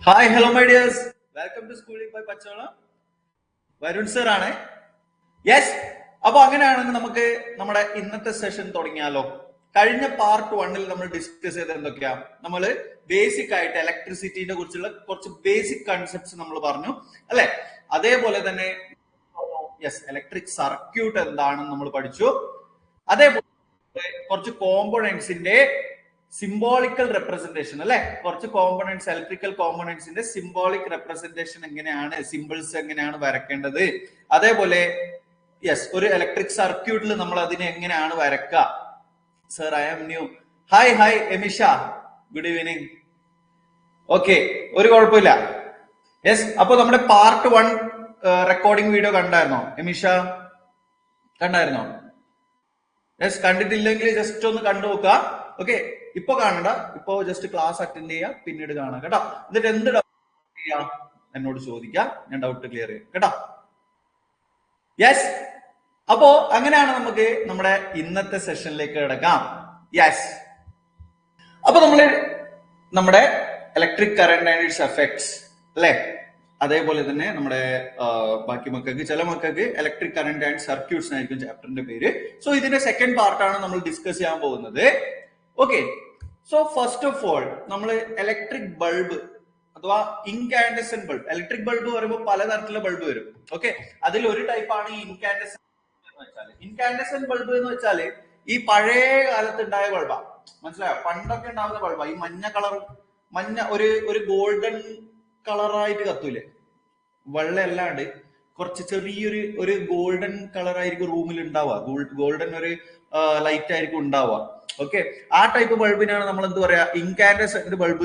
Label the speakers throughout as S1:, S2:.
S1: Hi hello my dears, welcome to schooling by പച്ചോളം. Varun sir ആണ്. Yes, അപ്പൊ അങ്ങനെയാണെങ്കിൽ നമുക്ക് നമ്മുടെ ഇന്നത്തെ സെഷൻ തുടങ്ങിയാലോ. കഴിഞ്ഞ പാർട്ട് 1 നമ്മൾ ഡിസ്കസ് ചെയ്ത് എന്തൊക്കെയാ, നമ്മൾ ബേസിക് ആയിട്ട് ഇലക്ട്രിസിറ്റിനെ കുറിച്ചുള്ള കുറച്ച് ബേസിക് കൺസെപ്റ്റ്സ് നമ്മൾ പറഞ്ഞു അല്ലെ. അതേപോലെ തന്നെ യെസ്, ഇലക്ട്രിക് സർക്യൂട്ട് എന്താണെന്ന് നമ്മൾ പഠിച്ചു. അതേപോലെ കുറച്ച് കോമ്പോണൻസിന്റെ സിംബോളിക്കൽ റെപ്രസെന്റേഷൻ അല്ലെ, കുറച്ച് കോമ്പോണൻസ്, ഇലക്ട്രിക്കൽ കോമ്പോണൻസിന്റെ സിംബോളിക് റെപ്രസെന്റേഷൻ എങ്ങനെയാണ്, സിമ്പിൾസ് എങ്ങനെയാണ് വരക്കേണ്ടത്, അതേപോലെ യെസ് ഒരു ഇലക്ട്രിക് സർക്യൂട്ടിൽ നമ്മൾ അതിനെ എങ്ങനെയാണ് വരക്കുക. Sir I am new. Hi hi Emisha, good evening. Okay, ഒരു കുഴപ്പമില്ല. യെസ്, അപ്പൊ നമ്മുടെ പാർട്ട് 1 റെക്കോർഡിംഗ് വീഡിയോ കണ്ടായിരുന്നോ എമിഷ? കണ്ടായിരുന്നോ? യെസ്, കണ്ടിട്ടില്ലെങ്കിൽ ജസ്റ്റ് ഒന്ന് കണ്ടു നോക്കുക. ഓക്കെ, ഇപ്പൊ കാണണ്ട, ഇപ്പൊ ജസ്റ്റ് ക്ലാസ് അറ്റൻഡ് ചെയ്യുക, പിന്നീട് കാണാം കേട്ടോ. എന്നിട്ട് എന്ത് ഡൗട്ട് ചെയ്യാം എന്നോട് ചോദിക്കാം, ഞാൻ ഡൗട്ട് ക്ലിയർ ചെയ്യാം കേട്ടോ. യെസ്, അപ്പോ അങ്ങനെയാണ് നമുക്ക് നമ്മുടെ ഇന്നത്തെ സെഷനിലേക്ക് കിടക്കാം. യെസ്, അപ്പൊ നമ്മുടെ electric current and it's effects അല്ലെ, അതേപോലെ തന്നെ നമ്മുടെ ബാക്കി മക്കൾക്ക്, ചില മക്കൾക്ക് ഇലക്ട്രിക് കറന്റ് ആൻഡ് സർക്യൂട്ട്സ് ആയിരിക്കും ചാപ്റ്ററിന്റെ പേര്. സോ ഇതിന്റെ സെക്കൻഡ് പാർട്ടാണ് നമ്മൾ ഡിസ്കസ് ചെയ്യാൻ പോകുന്നത്. Okay, so first of all നമ്മൾ ഇലക്ട്രിക് ബൾബ് അഥവാ ഇൻകാൻഡസെന്റ് ബൾബ്. ഇലക്ട്രിക് ബൾബ് പറയുമ്പോൾ പലതരത്തിലുള്ള ബൾബ് വരും. ഓക്കെ, അതിൽ ഒരു ടൈപ്പാണ് ഈ ഇൻകാൻഡസെന്റ് എന്ന് വെച്ചാൽ. ഇൻകാൻഡസെന്റ് ബൾബ് എന്ന് വെച്ചാൽ ഈ പഴയ കാലത്ത് ഉണ്ടായ ബൾബാ, മനസ്സിലായോ? പണ്ടൊക്കെ ഉണ്ടാവുന്ന ബൾബാ. ഈ മഞ്ഞ കളർ, മഞ്ഞ ഒരു ഗോൾഡൻ കളറായിട്ട് കത്തൂലേ, വെള്ള അല്ലാണ്ട് കുറച്ച് ചെറിയൊരു ഗോൾഡൻ കളർ ആയിരിക്കും റൂമിൽ ഉണ്ടാവുക. ഗോൾഡൻ ഒരു ലൈറ്റ് ആയിരിക്കും ഉണ്ടാവുക. ഓക്കെ, ആ ടൈപ്പ് ബൾബിനാണ് നമ്മൾ എന്ത് പറയാ, ഇൻകാൻഡസെന്റ് ബൾബ്.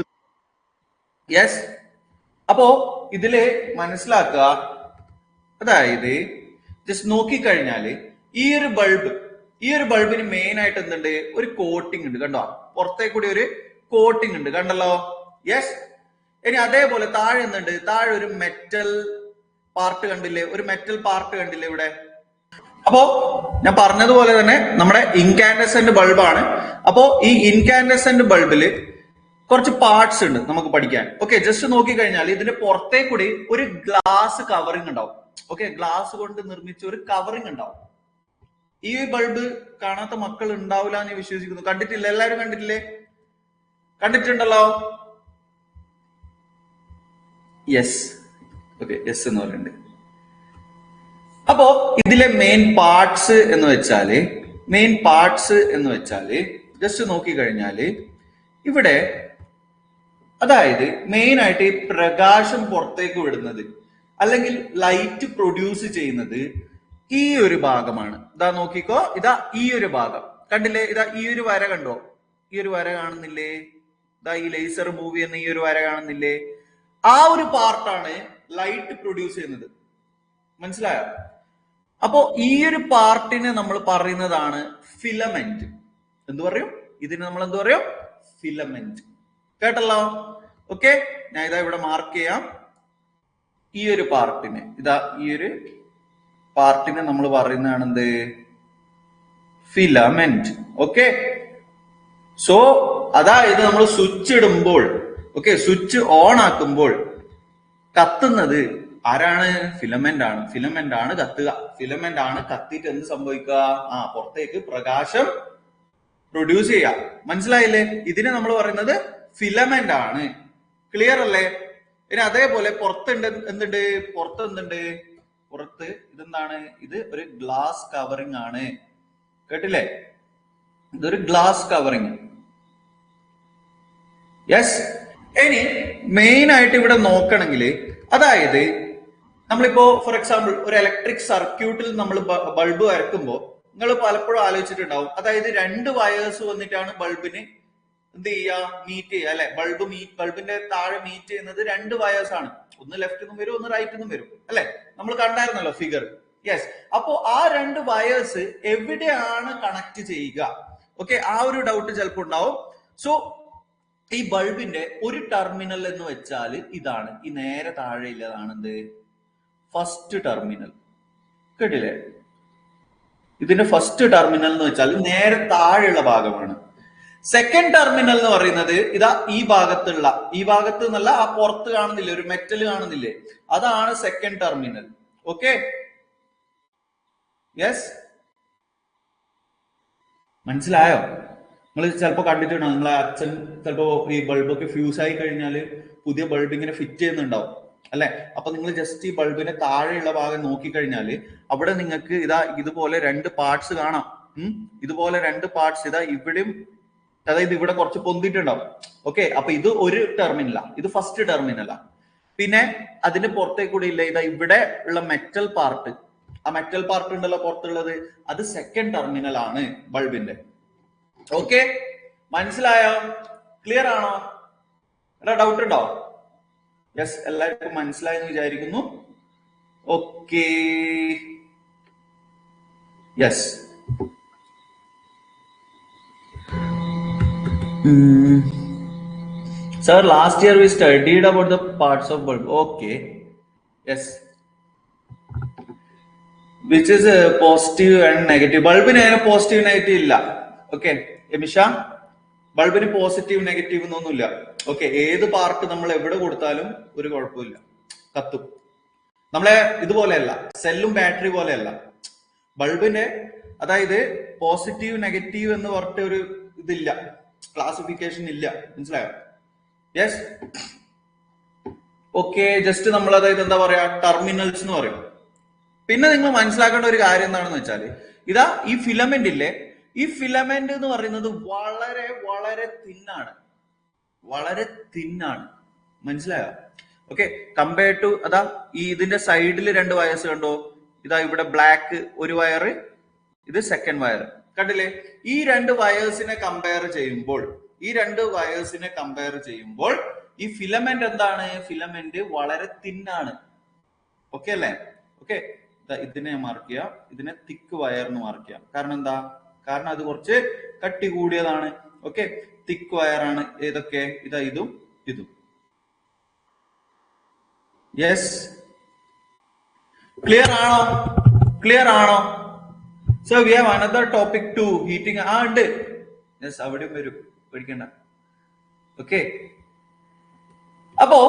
S1: യെസ്, അപ്പോ ഇതില് മനസ്സിലാക്കുക, അതായത് ജസ്റ്റ് നോക്കിക്കഴിഞ്ഞാല് ഈ ഒരു ബൾബിന് മെയിൻ ആയിട്ട് എന്തുണ്ട്, ഒരു കോട്ടിംഗ് ഉണ്ട് കണ്ടോ, പുറത്തേക്കൂടി ഒരു കോട്ടിംഗ് ഉണ്ട് കണ്ടല്ലോ. യെസ്, ഇനി അതേപോലെ താഴെ എന്തുണ്ട്, താഴെ ഒരു മെറ്റൽ പാർട്ട് കണ്ടില്ലേ, ഒരു മെറ്റൽ പാർട്ട് കണ്ടില്ലേ ഇവിടെ. അപ്പോ ഞാൻ പറഞ്ഞതുപോലെ തന്നെ നമ്മുടെ ഇൻകാൻഡസെന്റ് ബൾബാണ്. അപ്പോ ഈ ഇൻകാൻഡസെന്റ് ബൾബില് കുറച്ച് പാർട്സ് ഉണ്ട് നമുക്ക് പഠിക്കാൻ. ഓക്കെ, ജസ്റ്റ് നോക്കിക്കഴിഞ്ഞാൽ ഇതിന്റെ പുറത്തേ കൂടി ഒരു ഗ്ലാസ് കവറിംഗ് ഉണ്ടാവും. ഓക്കെ, ഗ്ലാസ് കൊണ്ട് നിർമ്മിച്ച ഒരു കവറിംഗ് ഉണ്ടാവും. ഈ ബൾബ് കാണാത്ത മക്കൾ ഉണ്ടാവില്ല എന്ന് വിശ്വസിക്കുന്നു. കണ്ടിട്ടില്ല? എല്ലാവരും കണ്ടിട്ടില്ലേ? കണ്ടിട്ടുണ്ടല്ലോ. യെസ്, ഓക്കെ, യെസ് എന്ന് പറയുന്നുണ്ട്. അപ്പോ ഇതിലെ മെയിൻ പാർട്സ് എന്ന് വെച്ചാല് ജസ്റ്റ് നോക്കിക്കഴിഞ്ഞാല് ഇവിടെ, അതായത് മെയിൻ ആയിട്ട് ഈ പ്രകാശം പുറത്തേക്ക് വിടുന്നത് അല്ലെങ്കിൽ ലൈറ്റ് പ്രൊഡ്യൂസ് ചെയ്യുന്നത് ഈ ഒരു ഭാഗമാണ്. ഇതാ നോക്കിക്കോ, ഇതാ ഈ ഒരു ഭാഗം കണ്ടില്ലേ, ഇതാ ഈ ഒരു വര കണ്ടോ, ഈ ഒരു വര കാണുന്നില്ലേ, ഇതാ ഈ ലേസർ മൂവ് ചെയ്യുന്ന ഈ ഒരു വര കാണുന്നില്ലേ, ആ ഒരു പാർട്ടാണ് ലൈറ്റ് പ്രൊഡ്യൂസ് ചെയ്യുന്നത്. മനസ്സിലായോ? അപ്പോ ഈ ഒരു പാർട്ടിനെ നമ്മൾ പറയുന്നതാണ് ഫിലമെന്റ്. എന്ത് പറയും ഇതിന്? നമ്മൾ എന്ത് പറയും? ഫിലമെന്റ്. കേട്ടല്ലോ? ഓക്കെ, ഞാൻ ഇതാ ഇവിടെ മാർക്ക് ചെയ്യാം. ഈ ഒരു പാർട്ടിനെ, നമ്മൾ പറയുന്നതാണ് എന്ത്? ഫിലമെന്റ്. ഓക്കെ, സോ അതായത് നമ്മൾ സ്വിച്ച് ഇടുമ്പോൾ, ഓക്കെ, സ്വിച്ച് ഓൺ ആക്കുമ്പോൾ കത്തുന്നത് ആരാണ്? ഫിലമെന്റ് ആണ് കത്തുക. ഫിലമെന്റ് ആണ് കത്തിയിട്ട് എന്ത് സംഭവിക്കുക? പുറത്തേക്ക് പ്രകാശം പ്രൊഡ്യൂസ് ചെയ്യുക. മനസ്സിലായില്ലേ? ഇതിനെ നമ്മൾ പറയുന്നത് ഫിലമെന്റ് ആണ്. ക്ലിയർ അല്ലേ? ഇനി അതേപോലെ പുറത്ത് എന്തുണ്ട്? പുറത്ത് ഇതെന്താണ്? ഇത് ഒരു ഗ്ലാസ് കവറിംഗ് ആണ്. കേട്ടില്ലേ? ഇതൊരു ഗ്ലാസ് കവറിംഗ്. യെസ്, ഇനി മെയിൻ ആയിട്ട് ഇവിടെ നോക്കണമെങ്കിൽ, അതായത് നമ്മളിപ്പോ ഫോർ എക്സാമ്പിൾ ഒരു ഇലക്ട്രിക് സർക്യൂട്ടിൽ നമ്മൾ ബൾബ് വരക്കുമ്പോൾ നിങ്ങൾ പലപ്പോഴും ആലോചിച്ചിട്ടുണ്ടാവും, അതായത് 2 വയേഴ്സ് വന്നിട്ടാണ് ബൾബിന് എന്ത് ചെയ്യുക, മീറ്റ് ചെയ്യുക അല്ലെ. ബൾബിന്റെ താഴെ മീറ്റ് ചെയ്യുന്നത് 2 വയേഴ്സ് ആണ്. ഒന്ന് ലെഫ്റ്റ് നിന്നും വരും, ഒന്ന് റൈറ്റ് നിന്നും വരും അല്ലെ. നമ്മൾ കണ്ടായിരുന്നല്ലോ ഫിഗർ. യെസ്, അപ്പോ ആ 2 വയേഴ്സ് എവിടെയാണ് കണക്ട് ചെയ്യുക? ഓക്കെ, ആ ഒരു ഡൗട്ട് ചിലപ്പോൾ ഉണ്ടാവും. സോ ഈ ബൾബിന്റെ ഒരു ടെർമിനൽ എന്ന് വെച്ചാൽ ഇതാണ്, ഈ നേരെ താഴെ ഇല്ലതാണ് എന്ത്? First terminal. കേട്ടില്ലേ? ഇതിന്റെ ഫസ്റ്റ് ടെർമിനൽ എന്ന് വെച്ചാൽ നേരെ താഴെയുള്ള ഭാഗമാണ്. സെക്കൻഡ് ടെർമിനൽ എന്ന് പറയുന്നത് ഇതാ ഈ ഭാഗത്ത് എന്നല്ല, ആ പുറത്ത് കാണുന്നില്ലേ ഒരു മെറ്റൽ കാണുന്നില്ലേ, അതാണ് സെക്കൻഡ് ടെർമിനൽ. ഓക്കെ, യെസ്, മനസ്സിലായോ? നിങ്ങൾ ചിലപ്പോ കണ്ടിട്ടുണ്ടോ, നിങ്ങളെ അച്ഛൻ ചിലപ്പോ ഈ ബൾബൊക്കെ ഫ്യൂസ് ആയി കഴിഞ്ഞാൽ പുതിയ ബൾബ് ഇങ്ങനെ ഫിറ്റ് ചെയ്യുന്നുണ്ടാവും അല്ലെ? അപ്പൊ നിങ്ങൾ ജസ്റ്റ് ഈ ബൾബിന്റെ താഴെയുള്ള ഭാഗം നോക്കിക്കഴിഞ്ഞാൽ അവിടെ നിങ്ങൾക്ക് ഇതാ ഇതുപോലെ രണ്ട് പാർട്സ് കാണാം. ഇതുപോലെ രണ്ട് പാർട്സ് ഇതാ ഇവിടെയും, അതായത് ഇവിടെ കുറച്ച് പൊന്തിട്ടുണ്ടാവും. ഓക്കെ, അപ്പൊ ഇത് ഒരു ടെർമിനലാ, ഇത് ഫസ്റ്റ് ടെർമിനലാ. പിന്നെ അതിന്റെ പുറത്തേക്ക് കൂടി ഇല്ല, ഇതാ ഇവിടെ ഉള്ള മെറ്റൽ പാർട്ട്, ആ മെറ്റൽ പാർട്ട് ഉണ്ടല്ലോ പുറത്തുള്ളത്, അത് സെക്കൻഡ് ടെർമിനൽ ആണ് ബൾബിന്റെ. ഓക്കെ, മനസ്സിലായോ? ക്ലിയർ ആണോ? ഡൗട്ട് ഉണ്ടോ? യെസ്, എല്ലാവർക്കും മനസ്സിലായെന്ന് വിചാരിക്കുന്നു. Okay, yes. Sir, last year we studied about the parts of bulb. Okay, yes. Which is positive and negative. ബൾബിന് പോസിറ്റീവ് നെഗറ്റീവ് ഇല്ല. ഓക്കെ എമിഷ, ബൾബിന് പോസിറ്റീവ് നെഗറ്റീവ് എന്നൊന്നുമില്ല. ഓക്കെ, ഏത് പാർട്ട് നമ്മൾ എവിടെ കൊടുത്താലും ഒരു കുഴപ്പമില്ല, കത്തും. നമ്മളെ ഇതുപോലെയല്ല, സെല്ലും ബാറ്ററി പോലെയല്ല ബൾബിന്റെ. അതായത് പോസിറ്റീവ് നെഗറ്റീവ് എന്ന് പറഞ്ഞിട്ട് ഒരു ഇതില്ല, ക്ലാസിഫിക്കേഷൻ ഇല്ല, മനസ്സിലായോ? Yes, okay. ജസ്റ്റ് നമ്മൾ അതായത് എന്താ പറയാ, ടെർമിനൽസ് എന്ന് പറയും. പിന്നെ നിങ്ങൾ മനസ്സിലാക്കേണ്ട ഒരു കാര്യം എന്താണെന്ന് വെച്ചാല്, ഇതാ ഈ ഫിലമെന്റ് ഇല്ലേ, ഈ ഫിലമെന്റ് എന്ന് പറയുന്നത് വളരെ വളരെ തിന്നാണ്, വളരെ തിന്നാണ്, മനസ്സിലായോ? ഓക്കെ, കമ്പയർഡ് ടു അതാ ഈ ഇതിന്റെ സൈഡിൽ രണ്ട് വയർസ് കണ്ടോ, ഇതാ ഇവിടെ ബ്ലാക്ക് ഒരു വയറ്, ഇത് സെക്കൻഡ് വയർ, കണ്ടില്ലേ? ഈ രണ്ട് വയേഴ്സിനെ കമ്പയർ ചെയ്യുമ്പോൾ ഈ ഫിലമെന്റ് എന്താണ്? ഫിലമെന്റ് വളരെ തിന്നാണ്. ഓക്കെ അല്ലേ? ഓക്കെ, ഇതിനെ മാർക്ക് ചെയ്യാം, ഇതിനെ തിക്ക് വയർ എന്ന് മാർക്ക് ചെയ്യാം. കാരണം എന്താ? കാരണം അത് കുറച്ച് കട്ടി കൂടിയതാണ്. ഓക്കെ, തിക്ക് വയറാണ്. ഏതൊക്കെ? ഇതാ ഇതും ഇതും. യെസ്, ക്ലിയർ ആണോ? ക്ലിയർ ആണോ? So we have another topic to, heating. ആ ഉണ്ട്, യെസ്, അവിടെയും വരും, പേടിക്കണ്ട. ഓക്കെ, അപ്പോ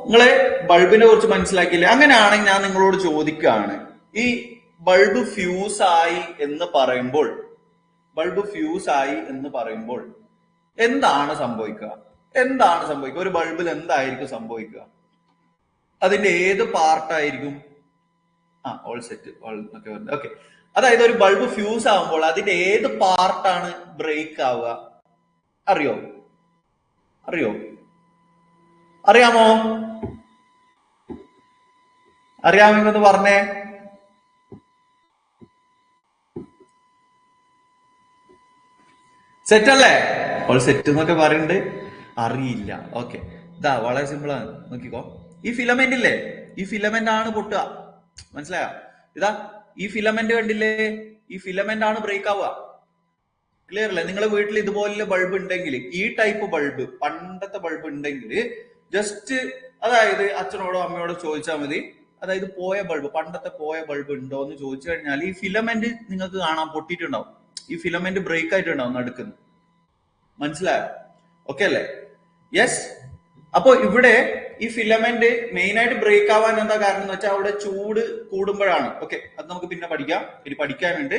S1: നിങ്ങള് ബൾബിനെ കുറിച്ച് മനസ്സിലാക്കിയില്ലേ? അങ്ങനെയാണെങ്കിൽ ഞാൻ നിങ്ങളോട് ചോദിക്കുകയാണ്, ഈ ബൾബ് ഫ്യൂസ് ആയി എന്ന് പറയുമ്പോൾ എന്താണ് സംഭവിക്കുക? ഒരു ബൾബിൽ എന്തായിരിക്കും സംഭവിക്കുക? അതിന്റെ ഏത് പാർട്ടായിരിക്കും? ഓൾ സെറ്റ്, ഓൾ ഒക്കെ വരുന്നത്. ഓക്കെ, അതായത് ഒരു ബൾബ് ഫ്യൂസ് ആവുമ്പോൾ അതിന്റെ ഏത് പാർട്ടാണ് ബ്രേക്ക് ആവുക? അറിയാമോ? അറിയാമെന്ന് പറഞ്ഞേ. സെറ്റ് അല്ലേ? ഓൾ സെറ്റ് എന്നൊക്കെ പറയുന്നുണ്ട്, അറിയില്ല. ഓക്കെ, ഇതാ വളരെ സിമ്പിൾ ആണ്, നോക്കിക്കോ. ഈ ഫിലമെന്റ് ഇല്ലേ, ഈ ഫിലമെന്റ് ആണ് പൊട്ടുക, മനസ്സിലായോ? ഇതാ ഈ ഫിലമെന്റ് കണ്ടില്ലേ, ഈ ഫിലമെന്റ് ആണ് ബ്രേക്ക് ആവുക. ക്ലിയർ അല്ലേ? നിങ്ങളുടെ വീട്ടിൽ ഇതുപോലുള്ള ബൾബ് ഉണ്ടെങ്കിൽ, ഈ ടൈപ്പ് ബൾബ്, പണ്ടത്തെ ബൾബ് ഉണ്ടെങ്കിൽ ജസ്റ്റ് അതായത് അച്ഛനോടോ അമ്മയോടോ ചോദിച്ചാൽ മതി. അതായത് പണ്ടത്തെ പോയ ബൾബ് ഉണ്ടോ എന്ന് ചോദിച്ചു കഴിഞ്ഞാൽ ഈ ഫിലമെന്റ് നിങ്ങൾക്ക് കാണാൻ പൊട്ടിയിട്ടുണ്ടാവും, ഈ ഫിലമെന്റ് ബ്രേക്ക് ആയിട്ടുണ്ടാവും നടുക്കുന്നു, മനസ്സിലായോ? ഓക്കെ അല്ലേ? യെസ്. അപ്പൊ ഇവിടെ ഈ ഫിലമെന്റ് മെയിൻ ആയിട്ട് ബ്രേക്ക് ആവാൻ എന്താ കാരണം എന്ന് വെച്ചാൽ അവിടെ ചൂട് കൂടുമ്പോഴാണ്. ഓക്കെ, അത് നമുക്ക് പിന്നെ പഠിക്കാം. ഇനി പഠിക്കാനുണ്ട്.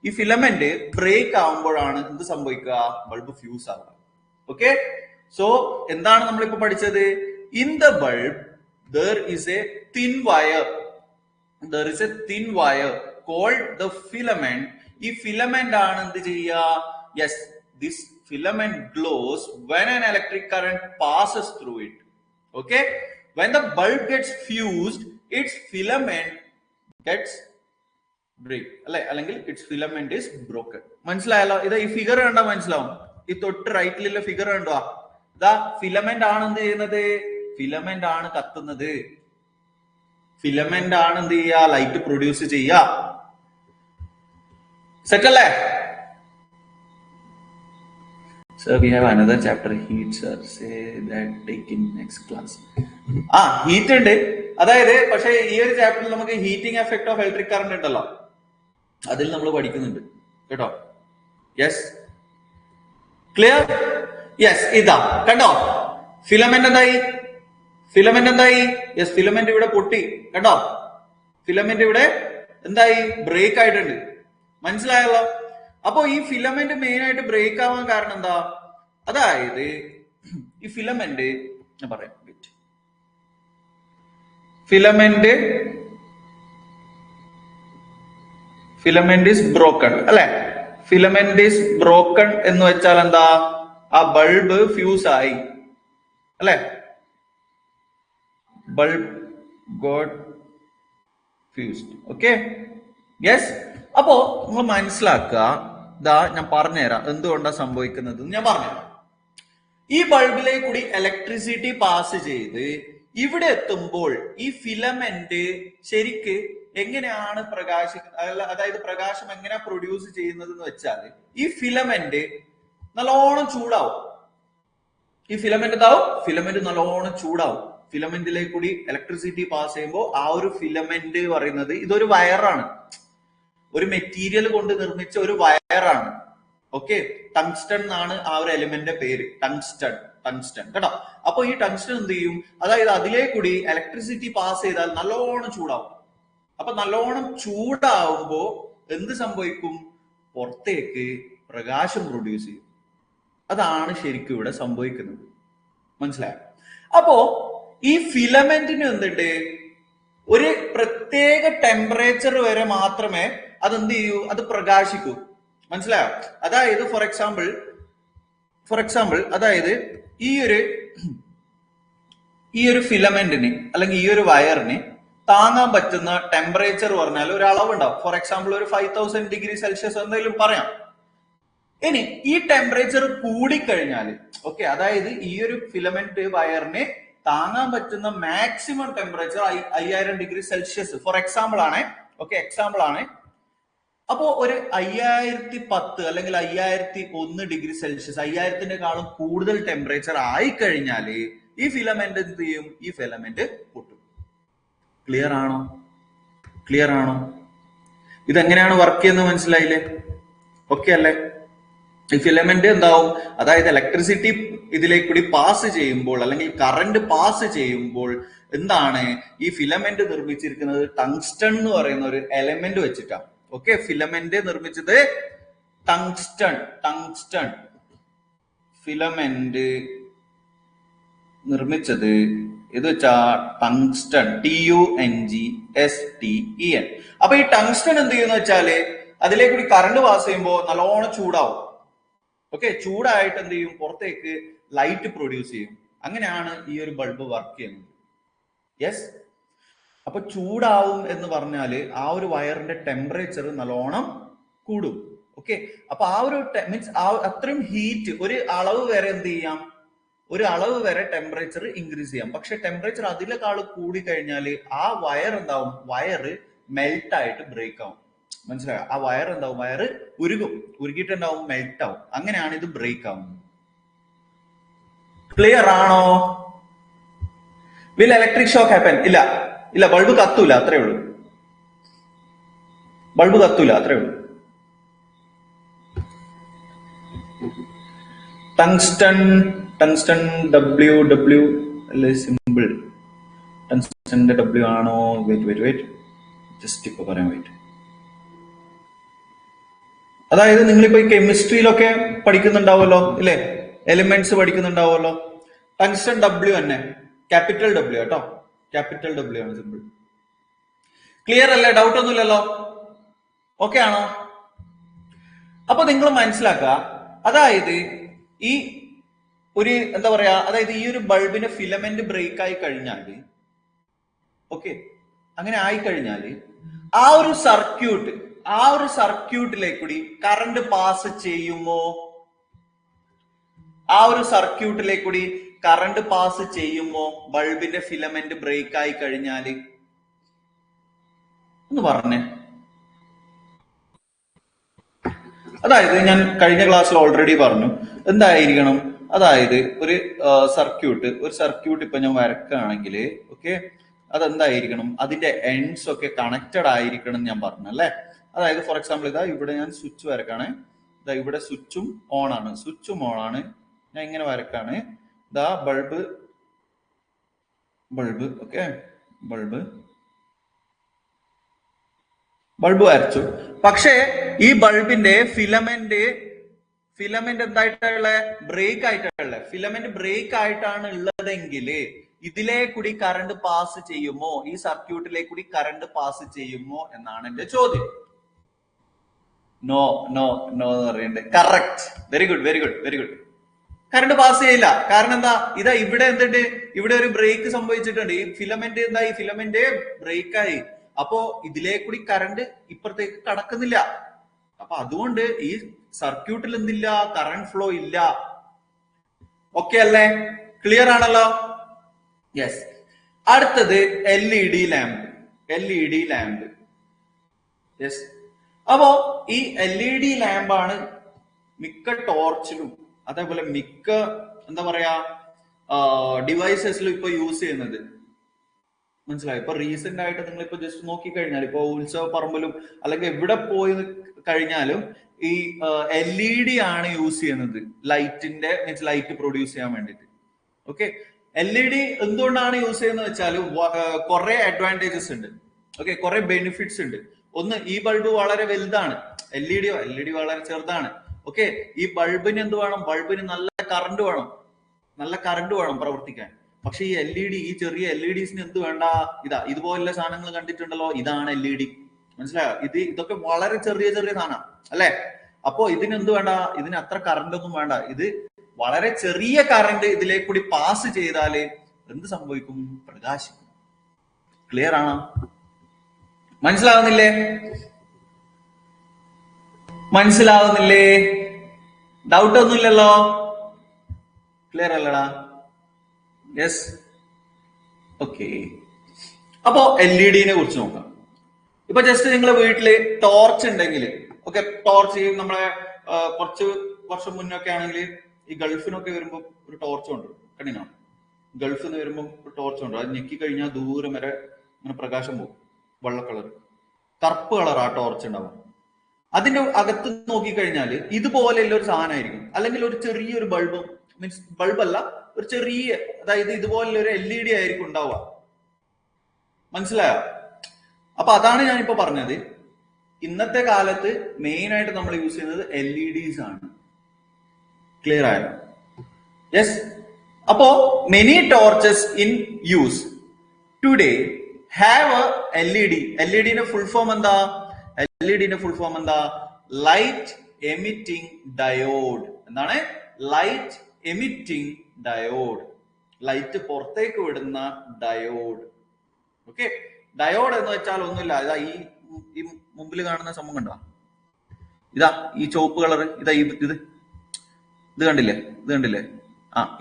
S1: ഈ ഫിലമെന്റ് ബ്രേക്ക് ആവുമ്പോഴാണ് എന്ത് സംഭവിക്കുക? ബൾബ് ഫ്യൂസ് ആവുക. ഓക്കെ, സോ എന്താണ് നമ്മളിപ്പോ പഠിച്ചത്? In the bulb there is a thin wire called the filament. ഈ ഫിലമെന്റ് ആണ് എന്ത് ചെയ്യുക? Yes, this filament glows when an electric current passes through it. Okay, when the bulb gets fused, its filament gets break, അല്ലെങ്കിൽ its filament is broken. മനസ്സിലായല്ലോ? ഇത് ഈ figure കണ്ടാൽ മനസ്സിലാവും. ഈ തൊട്ട് റൈറ്റിലുള്ള ഫിഗർ കണ്ടോ? ഇതാ ഫിലമെന്റ് ആണ് എന്ത് ചെയ്യുന്നത്? ഫിലമെന്റ് ആണ് കത്തുന്നത്. ഫിലമെന്റ് ആണ് എന്ത് ചെയ്യുക? ലൈറ്റ് പ്രൊഡ്യൂസ് ചെയ്യുക. സെറ്റ് അല്ലേ? Sir, we have another chapter, heat, sir. Say that take in next class. Heat ഉണ്ട്. അതായത് പക്ഷെ ഈ ഒരു ചാപ്റ്ററിൽ നമുക്ക് heating effect of electric current ഉണ്ടല്ലോ, അതിൽ നമ്മൾ പഠിക്കുന്നുണ്ട് കേട്ടോ. Yes, clear? യെസ്, ഇതാ കണ്ടോ ഫിലമെന്റ് എന്തായി? ഫിലമെന്റ് എന്തായി? യെസ്, ഫിലമെന്റ് ഇവിടെ പൊട്ടി. കണ്ടോ ഫിലമെന്റ് ഇവിടെ എന്തായി? ബ്രേക്ക് ആയിട്ടുണ്ട്. മനസ്സിലായല്ലോ? അപ്പോ ഈ ഫിലമെന്റ് മെയിൻ ആയിട്ട് ബ്രേക്ക് ആവാൻ കാരണം എന്താ? അതായത് ഈ ഫിലമെന്റ് ഞാൻ പറയാം, ഫിലമെന്റ് ഈസ് ബ്രോക്കൺ അല്ലെ? ഫിലമെന്റ് ഈസ് ബ്രോക്കൺ എന്ന് വെച്ചാൽ എന്താ? ആ ബൾബ് ഫ്യൂസ് ആയി അല്ലെ? Bulb got fused. Okay, yes. അപ്പോ നിങ്ങൾ മനസ്സിലാക്കുക, ഇതാ ഞാൻ പറഞ്ഞുതരാം എന്തുകൊണ്ടാ സംഭവിക്കുന്നത് ഞാൻ പറഞ്ഞുതരാം. ഈ ബൾബിലേക്ക് കൂടി ഇലക്ട്രിസിറ്റി പാസ് ചെയ്ത് ഇവിടെ എത്തുമ്പോൾ ഈ ഫിലമെന്റ് ശരിക്ക് എങ്ങനെയാണ് പ്രകാശിക്കുന്നത്, അതായത് പ്രകാശം എങ്ങനെ പ്രൊഡ്യൂസ് ചെയ്യുന്നത് എന്ന് വെച്ചാൽ ഈ ഫിലമെന്റ് നല്ലോണം ചൂടാവും. ഈ ഫിലമെന്റ് എന്താവും? ഫിലമെന്റ് നല്ലോണം ചൂടാവും. ഫിലമെന്റിലേക്ക് കൂടി ഇലക്ട്രിസിറ്റി പാസ് ചെയ്യുമ്പോൾ ആ ഒരു ഫിലമെന്റ് പറയുന്നത് ഇതൊരു വയറാണ്, ഒരു മെറ്റീരിയൽ കൊണ്ട് നിർമ്മിച്ച ഒരു വയറാണ്. ഓക്കെ, ടങ്സ്റ്റൺ എന്നാണ് ആ ഒരു എലിമെന്റിന്റെ പേര്, ടങ്സ്റ്റൺ കേട്ടോ. അപ്പൊ ഈ ടങ്സ്റ്റൺ എന്ത് ചെയ്യും? അതായത് അതിലേക്ക് കൂടി ഇലക്ട്രിസിറ്റി പാസ് ചെയ്താൽ നല്ലോണം ചൂടാവും. അപ്പൊ നല്ലോണം ചൂടാവുമ്പോ എന്ത് സംഭവിക്കും? പുറത്തേക്ക് പ്രകാശം പ്രൊഡ്യൂസ് ചെയ്യും. അതാണ് ശരിക്കും ഇവിടെ സംഭവിക്കുന്നത്. മനസ്സിലായോ? അപ്പോ ഈ ഫിലമെന്റിന് എന്തുണ്ട്? ഒരു പ്രത്യേക ടെമ്പറേച്ചർ വരെ മാത്രമേ അതെന്ത് ചെയ്യൂ? അത് പ്രകാശിക്കൂ. മനസ്സിലായോ? അതായത് ഫോർ എക്സാമ്പിൾ അതായത് ഈ ഒരു ഫിലമെന്റിന് അല്ലെങ്കിൽ ഈ ഒരു വയറിന് താങ്ങാൻ പറ്റുന്ന ടെമ്പറേച്ചർ പറഞ്ഞാൽ ഒരു അളവുണ്ടാവും. ഫോർ എക്സാമ്പിൾ ഒരു 5000 ഡിഗ്രി സെൽഷ്യസ് എന്തെങ്കിലും പറയാം. ഇനി ഈ ടെമ്പറേച്ചർ കൂടിക്കഴിഞ്ഞാൽ, ഓക്കെ, അതായത് ഈ ഒരു ഫിലമെന്റ് വയറിന് താങ്ങാൻ പറ്റുന്ന maximum temperature 5000 degree Celsius for example ആണ്. ഓക്കെ, എക്സാമ്പിൾ ആണ്. അപ്പോ ഒരു 5010 അല്ലെങ്കിൽ 5001 ഡിഗ്രി സെൽഷ്യസ്, 5000-നെക്കാളും കൂടുതൽ ടെമ്പറേച്ചർ ആയിക്കഴിഞ്ഞാൽ ഈ ഫിലമെന്റ് എന്ത് ചെയ്യും? ഈ ഫിലമെന്റ് പൊട്ടും. ക്ലിയർ ആണോ? ഇതെങ്ങനെയാണ് വർക്ക് ചെയ്യുന്നത് മനസ്സിലായില്ലേ? ഓക്കെ അല്ലേ? ഈ ഫിലമെന്റ് എന്താവും? അതായത് ഇലക്ട്രിസിറ്റി ഇതിലേക്ക് കൂടി പാസ് ചെയ്യുമ്പോൾ അല്ലെങ്കിൽ കറന്റ് പാസ് ചെയ്യുമ്പോൾ എന്താണ് ഈ ഫിലമെന്റ് നിർമ്മിച്ചിരിക്കുന്നത്? ടങ്സ്റ്റൺ എന്ന് പറയുന്ന ഒരു എലമെന്റ് വെച്ചിട്ടാണ്. ഓക്കെ, ഫിലമെന്റ് നിർമ്മിച്ചത് ടങ്സ്റ്റൺ ഫിലമെന്റ് നിർമ്മിച്ചത് ഇത് വെച്ചാ ടങ്സ്റ്റൺ, TUNGSTEN. അപ്പൊ ഈ ടങ്സ്റ്റൺ എന്ത് ചെയ്യുന്ന വെച്ചാല് അതിലേക്ക് കൂടി കറണ്ട് പാസ് ചെയ്യുമ്പോൾ നല്ലോണം ചൂടാവും. ഓക്കെ, ചൂടായിട്ട് എന്ത് ചെയ്യും? പുറത്തേക്ക് ലൈറ്റ് പ്രൊഡ്യൂസ് ചെയ്യും. അങ്ങനെയാണ് ഈ ഒരു ബൾബ് വർക്ക് ചെയ്യുന്നത്. യെസ്, അപ്പൊ ചൂടാവും എന്ന് പറഞ്ഞാല് ആ ഒരു വയറിന്റെ ടെമ്പറേച്ചർ നല്ലോണം കൂടും. ഓക്കെ, അപ്പൊ ആ ഒരു മീൻസ് അത്രയും ഹീറ്റ് ഒരു അളവ് വരെ എന്ത് ചെയ്യാം? ഒരു അളവ് വരെ ടെമ്പറേച്ചർ ഇൻക്രീസ് ചെയ്യാം. പക്ഷെ ടെമ്പറേച്ചർ അതിലേക്കാൾ കൂടി കഴിഞ്ഞാൽ ആ വയർ എന്താവും? വയറ് മെൽറ്റ് ആയിട്ട് ബ്രേക്ക് ആവും. മനസ്സിലായോ? ആ വയർ എന്താവും? വയറ് ഉരുകിയിട്ടുണ്ടാവും, മെൽറ്റ് ആവും. അങ്ങനെയാണ് ഇത് ബ്രേക്ക് ആവുന്നത്. ക്ലിയർ ആണോ? Will electric shock happen? ഇല്ല, ബൾബ് കത്തൂല, അത്രേ ഉള്ളൂ. ടങ്സ്റ്റൺ W അല്ലെ സിമ്പിൾ? ടങ്സ്റ്റന്റെ W ആണോ? വെയിറ്റ് ജസ്റ്റ് ഇപ്പൊ പറയാൻ അതായത് നിങ്ങളിപ്പോ ഈ കെമിസ്ട്രിയിലൊക്കെ പഠിക്കുന്നുണ്ടാവുമല്ലോ ഇല്ലേ? എലിമെന്റ്സ് പഠിക്കുന്നുണ്ടാവുമല്ലോ. ടങ്സ്റ്റൺ W തന്നെ, ക്യാപിറ്റൽ W കേട്ടോ, ക്യാപിറ്റൽ W ആണ്, സിമ്പിൾ. ക്ലിയർ അല്ലേ? ഡൗട്ട് ഒന്നുമില്ലല്ലോ? ഓക്കെ ആണോ? അപ്പൊ നിങ്ങൾ മനസ്സിലാക്കുക, അതായത് ഈ ഒരു എന്താ പറയാ, അതായത് ഈ ഒരു ബൾബിന് ഫിലമെന്റ് ബ്രേക്ക് ആയി കഴിഞ്ഞാൽ, ഓക്കെ, അങ്ങനെ ആയിക്കഴിഞ്ഞാല് ആ ഒരു സർക്യൂട്ടിലേക്ക് കൂടി കറണ്ട് പാസ് ചെയ്യുമോ? ബൾബിന്റെ ഫിലമെന്റ് ബ്രേക്ക് ആയി കഴിഞ്ഞാല് ഒന്ന് പറഞ്ഞേ. അതായത് ഞാൻ കഴിഞ്ഞ ക്ലാസ്സിൽ ഓൾറെഡി പറഞ്ഞു എന്തായിരിക്കണം. അതായത് ഒരു സർക്യൂട്ട് ഇപ്പൊ ഞാൻ വരക്കുകയാണെങ്കിൽ, ഓക്കെ, അതെന്തായിരിക്കണം? അതിന്റെ എൻഡ്സ് ഒക്കെ കണക്റ്റഡ് ആയിരിക്കണം എന്ന് ഞാൻ പറഞ്ഞു അല്ലെ? അതായത് ഫോർ എക്സാമ്പിൾ ഇതാ ഇവിടെ ഞാൻ സ്വിച്ച് വരക്കാണ്, ഇതാ ഇവിടെ സ്വിച്ചും ഓൺ ആണ്, സ്വിച്ചും ഓൺ ആണ്. ഞാൻ ഇങ്ങനെ വരക്കാണ്. ഇതാ ബൾബ് ഓക്കെ, ബൾബ് വരച്ചു. പക്ഷേ ഈ ബൾബിന്റെ ഫിലമെന്റ് എന്തായിട്ടുള്ള ബ്രേക്ക് ആയിട്ടുള്ള ഫിലമെന്റ് ബ്രേക്ക് ആയിട്ടാണ് ഉള്ളതെങ്കിൽ ഇതിലെ കൂടി കറണ്ട് പാസ് ചെയ്യുമോ, ഈ സർക്യൂട്ടിലേക്ക് കൂടി കറണ്ട് പാസ് ചെയ്യുമോ എന്നാണ് എന്റെ ചോദ്യം. നോ നോ നോ എന്ന് പറയുന്നുണ്ട്. Correct, very good. Current pass ചെയ്യില്ല. കാരണം എന്താ, ഇതാ ഇവിടെ എന്തുണ്ട്, ഇവിടെ ഒരു ബ്രേക്ക് സംഭവിച്ചിട്ടുണ്ട്. ഈ ഫിലമെന്റ് ബ്രേക്കായി. അപ്പോ ഇതിലേക്കൂടി കറണ്ട് ഇപ്പുറത്തേക്ക് കടക്കുന്നില്ല. അപ്പൊ അതുകൊണ്ട് ഈ സർക്യൂട്ടിൽ എന്തില്ല, കറണ്ട് ഫ്ലോ ഇല്ല. ഓക്കെ അല്ലേ? ക്ലിയർ ആണല്ലോ? യെസ്. അടുത്തത് LED ലാമ്പ്. യെസ്. അപ്പോ ഈ LED ലാമ്പാണ് മിക്ക ടോർച്ചിലും അതേപോലെ മിക്ക എന്താ പറയാ ഡിവൈസസിലും ഇപ്പൊ യൂസ് ചെയ്യുന്നത്. മനസ്സിലായി? ഇപ്പൊ റീസെന്റ് ആയിട്ട് നിങ്ങൾ ഇപ്പൊ ജസ്റ്റ് നോക്കിക്കഴിഞ്ഞാൽ ഇപ്പൊ ഉത്സവ പറമ്പിലും അല്ലെങ്കിൽ എവിടെ പോയി കഴിഞ്ഞാലും ഈ LED ആണ് യൂസ് ചെയ്യുന്നത്. ലൈറ്റ് പ്രൊഡ്യൂസ് ചെയ്യാൻ വേണ്ടിയിട്ട്. ഓക്കെ, LED എന്തുകൊണ്ടാണ് യൂസ് ചെയ്യുന്നത് വെച്ചാൽ കുറെ അഡ്വാൻറ്റേജസ് ഉണ്ട്. ഓക്കെ, കുറെ ബെനിഫിറ്റ്സ് ഉണ്ട്. ഒന്ന്, ഈ ബൾബ് വളരെ വലുതാണ്, LED വളരെ ചെറുതാണ്. ഓക്കെ, ഈ ബൾബിന് എന്ത് വേണം, ബൾബിന് നല്ല കറണ്ട് വേണം പ്രവർത്തിക്കാൻ. പക്ഷെ ഈ LED, ഈ ചെറിയ LEDസിന് എന്ത് വേണ്ട, ഇതുപോലുള്ള സാധനങ്ങൾ കണ്ടിട്ടുണ്ടല്ലോ, ഇതാണ് LED. മനസ്സിലായോ? ഇതൊക്കെ വളരെ ചെറിയ സാധനം അല്ലെ? അപ്പോ ഇതിനെന്ത് വേണ്ട, ഇതിന് അത്ര കറണ്ട് ഒന്നും വേണ്ട. ഇത് വളരെ ചെറിയ കറണ്ട് ഇതിലേക്ക് കൂടി പാസ് ചെയ്താല് എന്ത് സംഭവിക്കും, പ്രകാശിക്കും. ക്ലിയർ ആണോ? മനസ്സിലാവുന്നില്ലേ? ഡൗട്ട് ഒന്നുമില്ലല്ലോ? ക്ലിയർ അല്ലടാ? യെസ്. ഓക്കെ, അപ്പോ LED കുറിച്ച് നോക്കാം. ഇപ്പൊ ജസ്റ്റ് നിങ്ങളെ വീട്ടില് ടോർച്ച് ഉണ്ടെങ്കിൽ, ഓക്കെ, ടോർച്ച് നമ്മളെ കുറച്ച് വർഷം മുന്നൊക്കെ ആണെങ്കിൽ ഈ ഗൾഫിനൊക്കെ വരുമ്പോ ഒരു ടോർച്ച് കൊണ്ടുവരും. കണ്ടിനോ? ഗൾഫിൽ നിന്ന് വരുമ്പോ ഒരു ടോർച്ച് കൊണ്ടുവരും. അത് ഞെക്കി കഴിഞ്ഞാൽ ദൂരം വരെ അങ്ങനെ പ്രകാശം പോകും. വെള്ള കളർ, കറുപ്പ് കളർ ആ ടോർച്ച് ഉണ്ടാവും. അതിന്റെ അകത്ത് നോക്കിക്കഴിഞ്ഞാല് ഇതുപോലെയുള്ള ഒരു സാധനമായിരിക്കും. അല്ലെങ്കിൽ ഒരു ചെറിയൊരു ബൾബ്, മീൻസ് ബൾബല്ല, ഒരു ചെറിയ, അതായത് ഇതുപോലുള്ള ഒരു LED ആയിരിക്കും ഉണ്ടാവുക. മനസ്സിലായോ? അപ്പൊ അതാണ് ഞാനിപ്പോ പറഞ്ഞത്. ഇന്നത്തെ കാലത്ത് മെയിൻ ആയിട്ട് നമ്മൾ യൂസ് ചെയ്യുന്നത് LEDs ആണ്. ക്ലിയർ ആയോ? യെസ്. അപ്പോ many torches in use today have a LED. LEDന്റെ ഫുൾ ഫോം എന്താ? Light emitting diode. എന്താണ്? Light emitting diode. ലൈറ്റ് പുറത്തേക്ക് വിടുന്ന ഡയോഡ്. ഓക്കെ, ഡയോഡ് എന്ന് വെച്ചാൽ ഒന്നുമില്ല. ഇതാ ഈ മുമ്പിൽ കാണുന്ന സംഭവം കണ്ടോ? ഇതാ ഈ ചുവപ്പ് കളർ, ഇത് കണ്ടില്ലേ?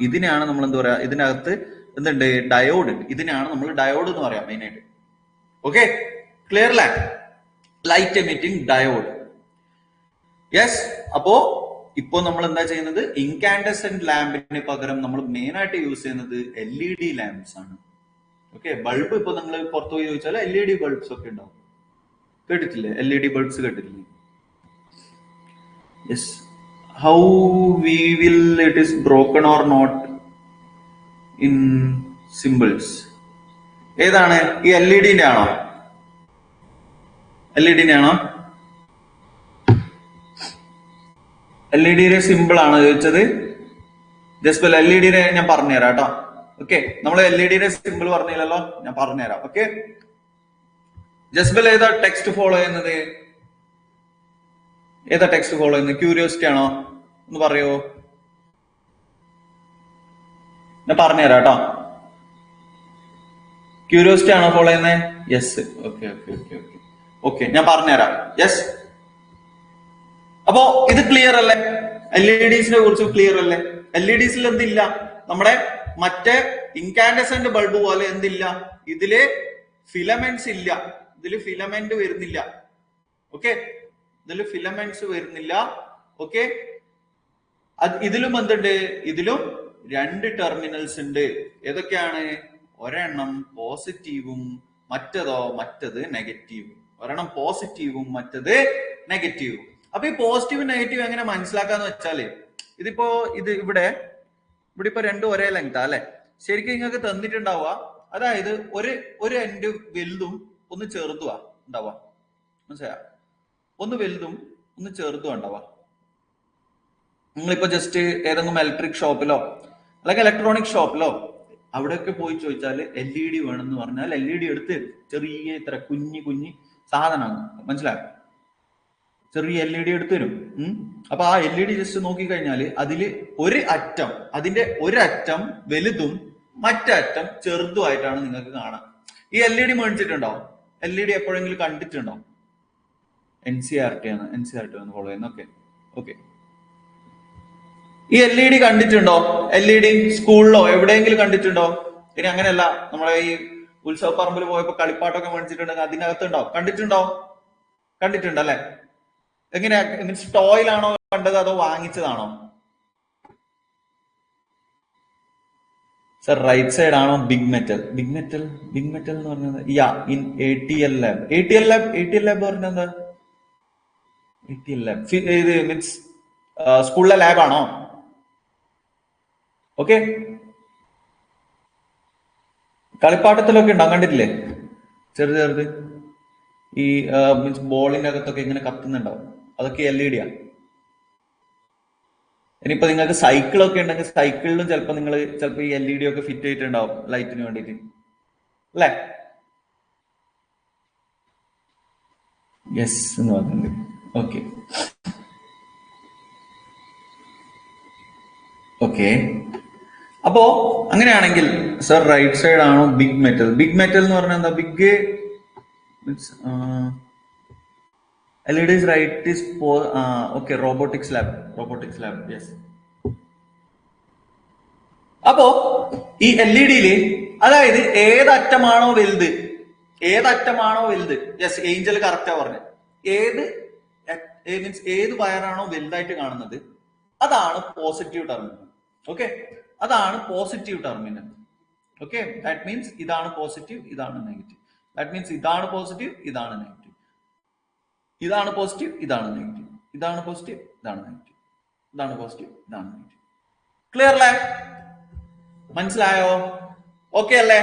S1: ഇതിനെയാണ് നമ്മൾ എന്താ പറയാ, ഇതിനകത്ത് എന്തുണ്ട്, ഡയോഡ് ഉണ്ട്. ഇതിനെയാണ് നമ്മൾ ഡയോഡ് എന്ന് പറയാം മെയിൻ ആയിട്ട്. ഓക്കെ, ക്ലിയർ അല്ലേ? Light emitting diode. യെസ്. അപ്പോ ഇപ്പോ നമ്മൾ എന്താ ചെയ്യുന്നത്, ഇൻകാൻഡസെന്റ് ലാമ്പിന് പകരം നമ്മൾ മെയിൻ ആയിട്ട് യൂസ് ചെയ്യുന്നത് LED ലാമ്പ്സ് ആണ്. ഓക്കെ, ബൾബ് ഇപ്പൊ നിങ്ങൾ പുറത്തു പോയി ചോദിച്ചാൽ LED ബൾബ്സ് ഒക്കെ ഉണ്ടാവും. കേട്ടിട്ടില്ലേ? LED ബൾബ്സ് കേട്ടിട്ടില്ലേ? Yes. How we will it is broken or not in simples. ഏതാണ്? ഈ LED-ന്റെ ആണോ? LED-യുടെ സിമ്പിൾ ആണ് ചോദിച്ചത്. ജസ്റ്റ് LED-യുടെ ഞാൻ പറഞ്ഞുതരാം കേട്ടോ. ഓക്കെ, നമ്മൾ LED-യുടെ സിമ്പിൾ പറഞ്ഞില്ലല്ലോ, ഞാൻ പറഞ്ഞുതരാം. ഓക്കെ, ജസ്ബൽ ഏതാ ടെക്സ്റ്റ് ഫോളോ ചെയ്യുന്നത്? ക്യൂരിയോസിറ്റി ആണോ? ഒന്ന് പറയോ? ഞാൻ പറഞ്ഞുതരാം കേട്ടോ. ക്യൂരിയോസിറ്റി ആണോ ഫോളോ ചെയ്യുന്നത്? യെസ്. ഓക്കെ, ഞാൻ പറഞ്ഞുതരാം. യെസ്. അപ്പോ ഇത് ക്ലിയർ അല്ലേ? LEDസിനെ കുറിച്ച് ക്ലിയർ അല്ലേ? LEDസിൽ എന്തില്ല, നമ്മുടെ മറ്റേ ഇൻകാൻഡസെന്റ് ബൾബ് പോലെ എന്തില്ല, ഇതില് ഫിലമെന്റ്സ് ഇല്ല. ഇതില് ഫിലമെന്റ് വരുന്നില്ല. ഓക്കെ, ഓക്കെ, ഇതിലും എന്തുണ്ട്? ഇതിലും 2 ടെർമിനൽസ് ഉണ്ട്. ഏതൊക്കെയാണ്? ഒരെണ്ണം പോസിറ്റീവും മറ്റത് നെഗറ്റീവും. ഒരെണ്ണം പോസിറ്റീവും മറ്റത് നെഗറ്റീവും. അപ്പൊ ഈ പോസിറ്റീവ് നെഗറ്റീവ് എങ്ങനെ മനസ്സിലാക്കാന്ന് വെച്ചാല് ഇതിപ്പോ ഇവിടെ ഇപ്പൊ രണ്ടും ഒരേ ലെങ്താ അല്ലെ? ശരിക്കും നിങ്ങൾക്ക് തന്നിട്ടുണ്ടാവുക, അതായത് ഒരു എൻഡ് വലുതും ഒന്ന് ചെറുതുവാ ഉണ്ടാവുക. മനസ്സിലായ? ഒന്ന് വലുതും ഒന്ന് ചെറുതും ഉണ്ടാവുക. നിങ്ങളിപ്പോ ജസ്റ്റ് ഏതെങ്കിലും ഇലക്ട്രിക് ഷോപ്പിലോ അല്ലെങ്കിൽ ഇലക്ട്രോണിക് ഷോപ്പിലോ അവിടെയൊക്കെ പോയി ചോദിച്ചാൽ LED വേണമെന്ന് പറഞ്ഞാൽ LED എടുത്ത് ചെറിയ ഇത്ര കുഞ്ഞി സാധനമാണ്. മനസ്സിലായോ? ചെറിയ LED എടുത്തു തരും. അപ്പൊ ആ LED ജസ്റ്റ് നോക്കിക്കഴിഞ്ഞാല് അതില് അതിന്റെ ഒരറ്റം വലുതും മറ്ററ്റം ചെറുതുമായിട്ടാണ് നിങ്ങൾക്ക് കാണാം. ഈ LED മേടിച്ചിട്ടുണ്ടോ? LED എപ്പോഴെങ്കിലും കണ്ടിട്ടുണ്ടോ? NCERT ആണ് ഫോളോ ചെയ്യുന്നത്. ഓക്കെ. ഈ LED കണ്ടിട്ടുണ്ടോ? LED സ്കൂളിലോ എവിടെയെങ്കിലും കണ്ടിട്ടുണ്ടോ? ഇനി അങ്ങനെയല്ല, നമ്മളെ ഈ ഉത്സവ പറമ്പിൽ പോയപ്പോ കളിപ്പാട്ടൊക്കെ മേടിച്ചിട്ടുണ്ടെങ്കിൽ അതിനകത്തുണ്ടോ? കണ്ടിട്ടുണ്ടല്ലേ? എങ്ങനെയാ, മീൻസ് ടോയിലാണോ കണ്ടത് അതോ വാങ്ങിച്ചതാണോ? സർ റൈറ്റ് സൈഡ് ആണോ ബിഗ് മെറ്റൽ എന്ന് പറഞ്ഞത്? ഇൻ ATL ലാബ് പറഞ്ഞത് എന്താ? ATL ലാബ് ഇത് മീൻസ് സ്കൂളിലെ ലാബാണോ? ഓക്കെ. കളിപ്പാട്ടത്തിലൊക്കെ ഉണ്ടാവും, കണ്ടിട്ടില്ലേ? ചെറുത് ഈ മീൻസ് ബോളിന്റെ അകത്തൊക്കെ ഇങ്ങനെ കത്തുന്നുണ്ടാവും. അതൊക്കെ LED ആണ്. ഇനിയിപ്പോ നിങ്ങൾക്ക് സൈക്കിളൊക്കെ ഉണ്ടെങ്കിൽ സൈക്കിളിലും ചിലപ്പോൾ ഈ LED ഒക്കെ ഫിറ്റ് ചെയ്തിട്ടുണ്ടാവും ലൈറ്റിന് വേണ്ടിയിട്ട്, അല്ലേ? യെസ് എന്ന് പറഞ്ഞിട്ടുണ്ട്. ഓക്കെ. അപ്പോ അങ്ങനെയാണെങ്കിൽ സർ റൈറ്റ് സൈഡ് ആണോ ബിഗ് മെറ്റൽ എന്ന് പറഞ്ഞാൽ എന്താ? Big means LED is right is okay, robotics lab, yes. അപ്പോ ഈ LED അതായത് ഏതറ്റമാണോ വലുത്, യെസ് ഏഞ്ചൽ കറക്റ്റാ പറഞ്ഞത്. ഏത് വയറാണോ വലുതായിട്ട് കാണുന്നത് അതാണ് പോസിറ്റീവ് ടെർമിനൽ. ഓക്കെ, അതാണ് positive terminal. Okay, that means ഇതാണ് പോസിറ്റീവ്, ഇതാണ് നെഗറ്റീവ്. ദാറ്റ് മീൻസ് ഇതാണ് പോസിറ്റീവ്, ഇതാണ് നെഗറ്റീവ്. ഇതാണ് പോസിറ്റീവ്, ഇതാണ് നെഗറ്റീവ്. ഇതാണ് പോസിറ്റീവ്, ഇതാണ് നെഗറ്റീവ്. ഇതാണ് പോസിറ്റീവ്, ഇതാണ് നെഗറ്റീവ്. ക്ലിയർ അല്ലേ? മനസ്സിലായോ? ഓക്കെ അല്ലേ?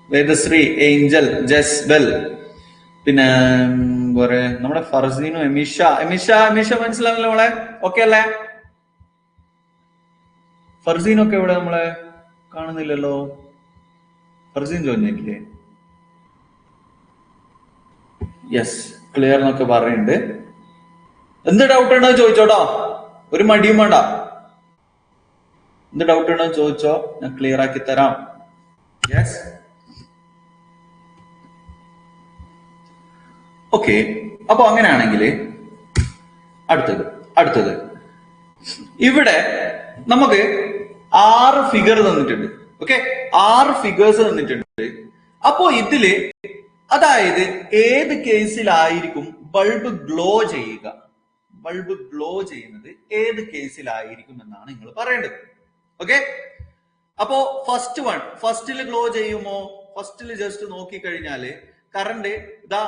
S1: വേദശ്രീ, ഏഞ്ചൽ, ജസ്ബൽ, പിന്നെ നമ്മുടെ ഫർസീനു, എമിഷ മനസ്സിലാവില്ല നമ്മളെ? ഓക്കെ അല്ലേ? ഫർസീനൊക്കെ ഇവിടെ നമ്മളെ കാണുന്നില്ലല്ലോ. ഫർസീൻ ചോദിച്ചില്ലേ? യെസ്, ക്ലിയർ എന്നൊക്കെ പറയുന്നുണ്ട്. എന്ത് ഡൗട്ട് ഉണ്ടോ ചോദിച്ചോട്ടോ, ഒരു മടിയും വേണ്ട. എന്ത് ഡൗട്ട് ഉണ്ടോ ചോദിച്ചോ, ഞാൻ ക്ലിയർ ആക്കി തരാം. Yes, okay. അപ്പൊ അങ്ങനെയാണെങ്കിൽ അടുത്തത് ഇവിടെ നമുക്ക് 6 ഫിഗർ തന്നിട്ടുണ്ട്. ഓക്കെ, 6 ഫിഗേഴ്സ് തന്നിട്ടുണ്ട്. അപ്പോ ഇതില് അതായത് ഏത് കേസിലായിരിക്കും ബൾബ് ഗ്ലോ ചെയ്യുന്നത് ഏത് കേസിലായിരിക്കും എന്നാണ് നിങ്ങൾ പറയേണ്ടത്. ഓക്കെ, അപ്പോ ഫസ്റ്റില് ഗ്ലോ ചെയ്യുമോ? ഫസ്റ്റില് ജസ്റ്റ് നോക്കിക്കഴിഞ്ഞാല് കറണ്ട് ഇതാ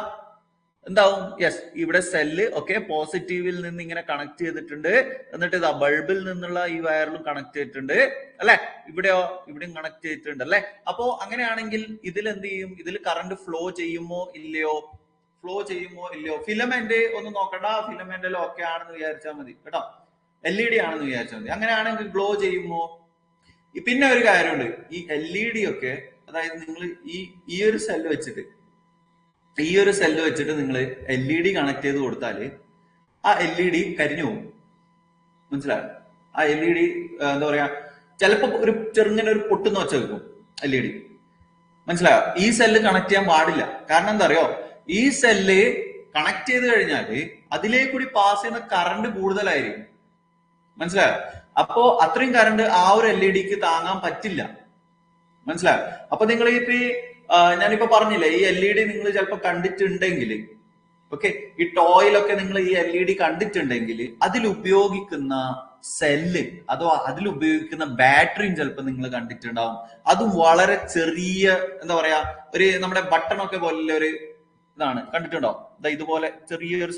S1: എന്താവും? യെസ്, ഇവിടെ സെല്ല് ഓക്കെ പോസിറ്റീവിൽ നിന്ന് ഇങ്ങനെ കണക്ട് ചെയ്തിട്ടുണ്ട്. എന്നിട്ട് ഇതാ ബൾബിൽ നിന്നുള്ള ഈ വയറിലും കണക്ട് ചെയ്തിട്ടുണ്ട് അല്ലെ? ഇവിടെയും കണക്ട് ചെയ്തിട്ടുണ്ട് അല്ലെ? അപ്പോ അങ്ങനെയാണെങ്കിൽ ഇതിൽ എന്ത് ചെയ്യും? ഇതിൽ കറണ്ട് ഫ്ലോ ചെയ്യുമോ ഇല്ലയോ? ഫിലമെന്റ് ഒന്നും നോക്കണ്ട, ഫിലമെന്റിൽ ഓക്കെ ആണെന്ന് വിചാരിച്ചാൽ മതി കേട്ടോ. LED ആണെന്ന് വിചാരിച്ചാൽ മതി. അങ്ങനെയാണെങ്കിൽ ഗ്ലോ ചെയ്യുമോ? പിന്നെ ഒരു കാര്യമുണ്ട്, ഈ LED ഒക്കെ അതായത് നിങ്ങൾ ഈ ഒരു സെല്ല് വെച്ചിട്ട് നിങ്ങൾ LED കണക്ട് ചെയ്ത് കൊടുത്താല് ആ LED കരിഞ്ഞു പോകും. മനസ്സിലായോ? ആ LED എന്താ പറയാ, ചിലപ്പോ ചെറുങ്ങനെ ഒരു പൊട്ടുന്ന വെച്ച വെക്കും LED. മനസ്സിലായോ? ഈ സെല്ല് കണക്ട് ചെയ്യാൻ പാടില്ല. കാരണം എന്താ അറിയോ? ഈ സെല്ല് കണക്ട് ചെയ്ത് കഴിഞ്ഞാല് അതിലേക്കൂടി പാസ് ചെയ്യുന്ന കറണ്ട് കൂടുതലായിരിക്കും. മനസ്സിലായോ? അപ്പോ അത്രയും കറണ്ട് ആ ഒരു LED താങ്ങാൻ പറ്റില്ല. മനസ്സിലായോ? അപ്പൊ നിങ്ങൾ ഞാനിപ്പോ പറഞ്ഞില്ലേ, ഈ LED നിങ്ങൾ ചിലപ്പോ കണ്ടിട്ടുണ്ടെങ്കിൽ, ഓക്കെ, ഈ ടോയിലൊക്കെ നിങ്ങൾ ഈ LED കണ്ടിട്ടുണ്ടെങ്കിൽ അതിലുപയോഗിക്കുന്ന സെല്ല് അതോ അതിലുപയോഗിക്കുന്ന ബാറ്ററിയും ചിലപ്പോൾ നിങ്ങൾ കണ്ടിട്ടുണ്ടാവും. അതും വളരെ ചെറിയ എന്താ പറയാ, നമ്മുടെ ബട്ടണൊക്കെ പോലുള്ള ഇതാണ്. കണ്ടിട്ടുണ്ടോ? ഇതുപോലെ ചെറിയൊരു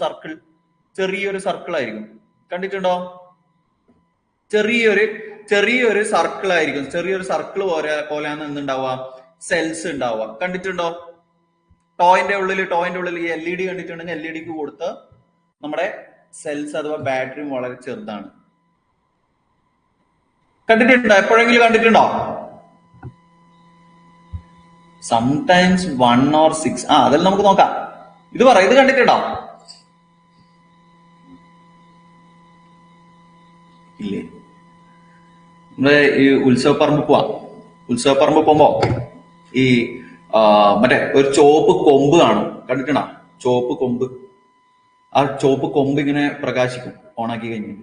S1: സർക്കിൾ ആയിരിക്കും. കണ്ടിട്ടുണ്ടോ? ചെറിയൊരു സർക്കിൾ ആയിരിക്കും. ചെറിയൊരു സർക്കിൾ പോലെയാണ് എന്തുണ്ടാവുക, സെൽസ് ഉണ്ടാവുക. കണ്ടിട്ടുണ്ടോ? ടോയിന്റെ ഉള്ളിൽ ഈ LED കണ്ടിട്ടുണ്ടെങ്കിൽ LEDക്ക് കൊടുത്ത നമ്മുടെ സെൽസ് അഥവാ ബാറ്ററിയും വളരെ ചെറുതാണ്. കണ്ടിട്ടുണ്ടോ? എപ്പോഴെങ്കിലും കണ്ടിട്ടുണ്ടോ? Sometimes 1 or 6. അതെല്ലാം നമുക്ക് നോക്കാം. ഇത് കണ്ടിട്ടുണ്ടോ? ഇല്ലേ? നമ്മള് ഈ ഉത്സവപ്പറമ്പ് പോകുമ്പോ ഈ മറ്റേ ഒരു ചോപ്പ് കൊമ്പ് കാണും. കണ്ടിട്ടുണ്ടോ? ചോപ്പ് കൊമ്പ്. ആ ചോപ്പ് കൊമ്പ് ഇങ്ങനെ പ്രകാശിക്കും ഓണാക്കി കഴിഞ്ഞാൽ.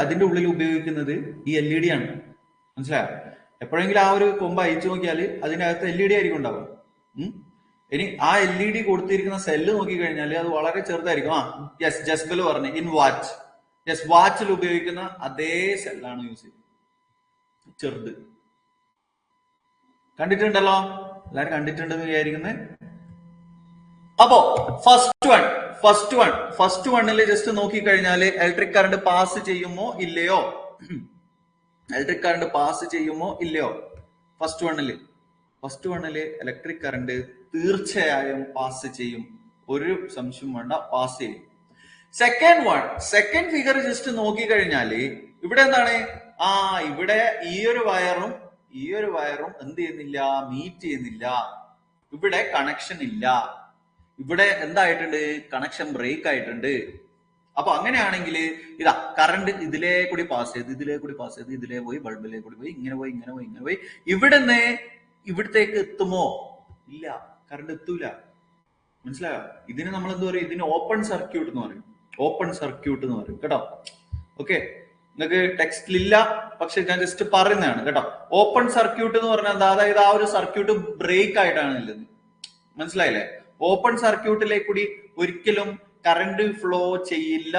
S1: അതിന്റെ ഉള്ളിൽ ഉപയോഗിക്കുന്നത് ഈ LED ആണ്. മനസ്സിലായോ? എപ്പോഴെങ്കിലും ആ ഒരു കൊമ്പ് അയച്ചു നോക്കിയാൽ അതിനകത്ത് LED ആയിരിക്കും ഉണ്ടാവും. ഇനി ആ LED കൊടുത്തിരിക്കുന്ന സെല്ല് നോക്കി കഴിഞ്ഞാൽ അത് വളരെ ചെറുതായിരിക്കും. യെസ്, ജസ്ബൽ പറഞ്ഞു ഇൻ വാച്ച്. യെസ്, വാച്ചിൽ ഉപയോഗിക്കുന്ന അതേ സെല്ലാണ് യൂസ് ചെയ്യുന്നത്. ചെറുത്. കണ്ടിട്ടുണ്ടല്ലോ? എല്ലാരും കണ്ടിട്ടുണ്ടെന്ന് വിചാരിക്കുന്നത്. അപ്പോ ഫസ്റ്റ് വണ്ണിൽ ജസ്റ്റ് നോക്കിക്കഴിഞ്ഞാല് ഇലക്ട്രിക് കറണ്ട് പാസ് ചെയ്യുമോ ഇല്ലയോ? ഫസ്റ്റ് വണ്ണില് ഇലക്ട്രിക് കറണ്ട് തീർച്ചയായും പാസ് ചെയ്യും. ഒരു സംശയം വേണ്ട, പാസ് ചെയ്യും. സെക്കൻഡ് ഫിഗർ ജസ്റ്റ് നോക്കിക്കഴിഞ്ഞാല് ഇവിടെ എന്താണ്? ഇവിടെ ഈ ഒരു വയറും എന്ത് ചെയ്യുന്നില്ല, മീറ്റ് ചെയ്യുന്നില്ല. ഇവിടെ കണക്ഷൻ ഇല്ല. ഇവിടെ എന്തായിട്ടുണ്ട്? കണക്ഷൻ ബ്രേക്ക് ആയിട്ടുണ്ട്. അപ്പൊ അങ്ങനെയാണെങ്കിൽ ഇതാ കറണ്ട് ഇതിലേ കൂടി പാസ് ചെയ്ത് ഇതിലേ പോയി ബൾബിലേ കൂടി പോയി ഇങ്ങനെ പോയി ഇവിടുന്ന് ഇവിടത്തേക്ക് എത്തുമോ? ഇല്ല, കറണ്ട് എത്തൂല. മനസ്സിലായോ? ഇതിന് നമ്മൾ എന്ത് പറയും? ഇതിന് ഓപ്പൺ സർക്യൂട്ട് എന്ന് പറയും കേട്ടോ. ഓക്കെ, നിങ്ങൾക്ക് ടെക്സ്റ്റിലില്ല, പക്ഷെ ഞാൻ ജസ്റ്റ് പറയുന്നതാണ് കേട്ടോ. ഓപ്പൺ സർക്യൂട്ട് എന്ന് പറഞ്ഞാൽ എന്താ? അതായത് ആ ഒരു സർക്യൂട്ട് ബ്രേക്ക് ആയിട്ടാണ് ഉള്ളത്. മനസ്സിലായില്ലേ? ഓപ്പൺ സർക്യൂട്ടിലേക്ക് കൂടി ഒരിക്കലും കറണ്ട് ഫ്ലോ ചെയ്യില്ല.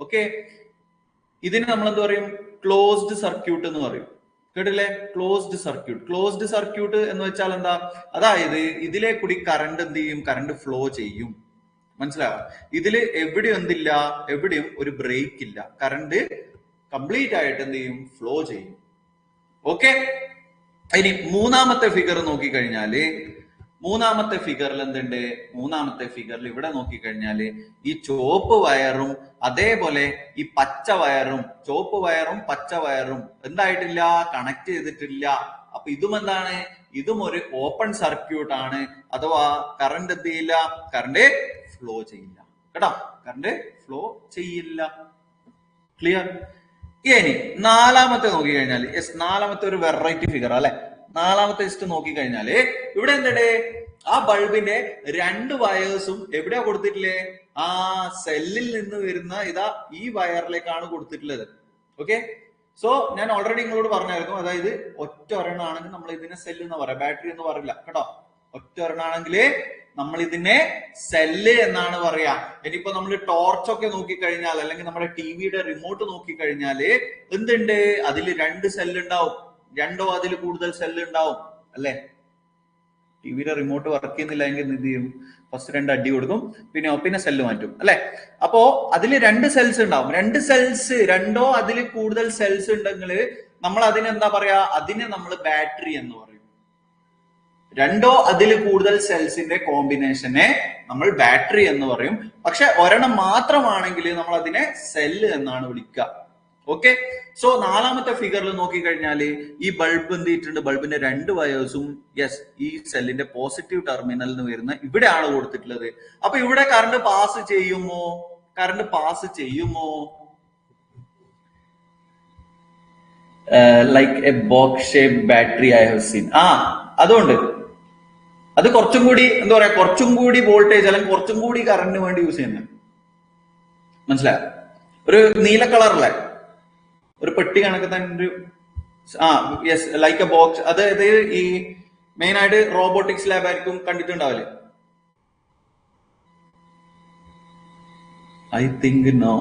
S1: ഓക്കെ, ഇതിന് നമ്മൾ എന്ത് പറയും? ക്ലോസ്ഡ് സർക്യൂട്ട് എന്ന് പറയും. കേട്ടില്ലേ? ക്ലോസ്ഡ് സർക്യൂട്ട് എന്ന് വെച്ചാൽ എന്താ? അതായത് ഇതിലെ കൂടി കറണ്ട് എന്ത് ചെയ്യും? കറണ്ട് ഫ്ലോ ചെയ്യും. മനസ്സിലായോ? ഇതില് എവിടെയും ഒരു ബ്രേക്ക് ഇല്ല. കറണ്ട് കംപ്ലീറ്റ് ആയിട്ട് എന്ത് ചെയ്യും? ഫ്ലോ ചെയ്യും. ഓക്കെ, ഇനി മൂന്നാമത്തെ ഫിഗർ നോക്കിക്കഴിഞ്ഞാല് എന്തുണ്ട്? മൂന്നാമത്തെ ഫിഗറിൽ ഇവിടെ നോക്കിക്കഴിഞ്ഞാല് ഈ ചുവപ്പ് വയറും അതേപോലെ ഈ പച്ച വയറും എന്തായിട്ടില്ല? കണക്ട് ചെയ്തിട്ടില്ല. അപ്പൊ ഇതും എന്താണ്? ഇതും ഒരു ഓപ്പൺ സർക്യൂട്ട് ആണ്. അഥവാ കറണ്ട് എന്ത് ചെയ്യില്ല? കറണ്ട് ഫ്ലോ ചെയ്യില്ല കേട്ടോ. ക്ലിയർ? ഇനി നാലാമത്തെ നോക്കിക്കഴിഞ്ഞാൽ, നാലാമത്തെ ഒരു വെറൈറ്റി ഫിഗർ അല്ലെ. നാലാമത്തെ ലിസ്റ്റ് നോക്കിക്കഴിഞ്ഞാല് ഇവിടെ എന്തുണ്ട്? ആ ബൾബിന്റെ രണ്ട് വയേഴ്സും എവിടെയാ കൊടുത്തിട്ടില്ലേ? സെല്ലിൽ നിന്ന് വരുന്ന ഈ വയറിലേക്കാണ് കൊടുത്തിട്ടുള്ളത്. ഓക്കെ, സോ ഞാൻ ഓൾറെഡി നിങ്ങളോട് പറഞ്ഞായിരുന്നു. അതായത് ഒറ്റ ഒരെണ്ണാണെങ്കിൽ നമ്മൾ ഇതിനെ സെല്ല് എന്ന് പറയാം, ബാറ്ററി എന്ന് പറയില്ല കേട്ടോ. ഒറ്റ ഒരെണ്ണാണെങ്കിൽ നമ്മൾ ഇതിനെ സെല്ല് എന്നാണ് പറയാ. ഇനിയിപ്പോ നമ്മൾ ടോർച്ചൊക്കെ നോക്കിക്കഴിഞ്ഞാൽ, അല്ലെങ്കിൽ നമ്മുടെ ടിവിയുടെ റിമോട്ട് നോക്കിക്കഴിഞ്ഞാല് എന്തുണ്ട്? അതിൽ രണ്ട് സെല്ല് ഉണ്ടാവും, രണ്ടോ അതിൽ കൂടുതൽ സെല്ല് ഉണ്ടാവും അല്ലെ. ടിവിയുടെ റിമോട്ട് വർക്ക് ചെയ്യുന്നില്ല എങ്കിൽ എന്ത് ചെയ്യും? ഫസ്റ്റ് രണ്ട് അടി കൊടുക്കും, പിന്നെ സെല്ല് മാറ്റും അല്ലെ. അപ്പോ അതിൽ രണ്ട് സെൽസ് ഉണ്ടാവും. രണ്ടോ അതിൽ കൂടുതൽ സെൽസ് ഉണ്ടെങ്കിൽ നമ്മൾ അതിനെന്താ പറയാ? അതിനെ നമ്മൾ ബാറ്ററി എന്ന് പറയും. രണ്ടോ അതിൽ കൂടുതൽ സെൽസിന്റെ കോമ്പിനേഷനെ നമ്മൾ ബാറ്ററി എന്ന് പറയും. പക്ഷെ ഒരെണ്ണം മാത്രമാണെങ്കിൽ നമ്മൾ അതിനെ സെല്ല് എന്നാണ് വിളിക്കുക. ഓക്കെ, സോ നാലാമത്തെ ഫിഗറിൽ നോക്കിക്കഴിഞ്ഞാൽ ഈ ബൾബ് എന്ത് ചെയ്തിട്ടുണ്ട്? ബൾബിന്റെ രണ്ട് വയേഴ്സും ഈ സെല്ലിന്റെ പോസിറ്റീവ് ടെർമിനലിൽ നിന്ന് വരുന്ന ഇവിടെയാണ് കൊടുത്തിട്ടുള്ളത്. അപ്പൊ ഇവിടെ കറണ്ട് പാസ് ചെയ്യുമോ? Like A box shape battery I have seen. അതുകൊണ്ട് അത് കുറച്ചും കൂടി വോൾട്ടേജ് അല്ലെങ്കിൽ കുറച്ചും കൂടി കറണ്ടിന് വേണ്ടി യൂസ് ചെയ്യുന്നത്. മനസ്സിലായോ? ഒരു നീല കളറിലെ ഒരു പെട്ടി കണക്ക് തന്നെ ഒരു ലൈക്ക് എ ബോക്സ്. അതായത് ഈ മെയിൻ ആയിട്ട് റോബോട്ടിക്സ് ലാബ് ആയിരിക്കും കണ്ടിട്ടുണ്ടാവില്ലേ? I think no.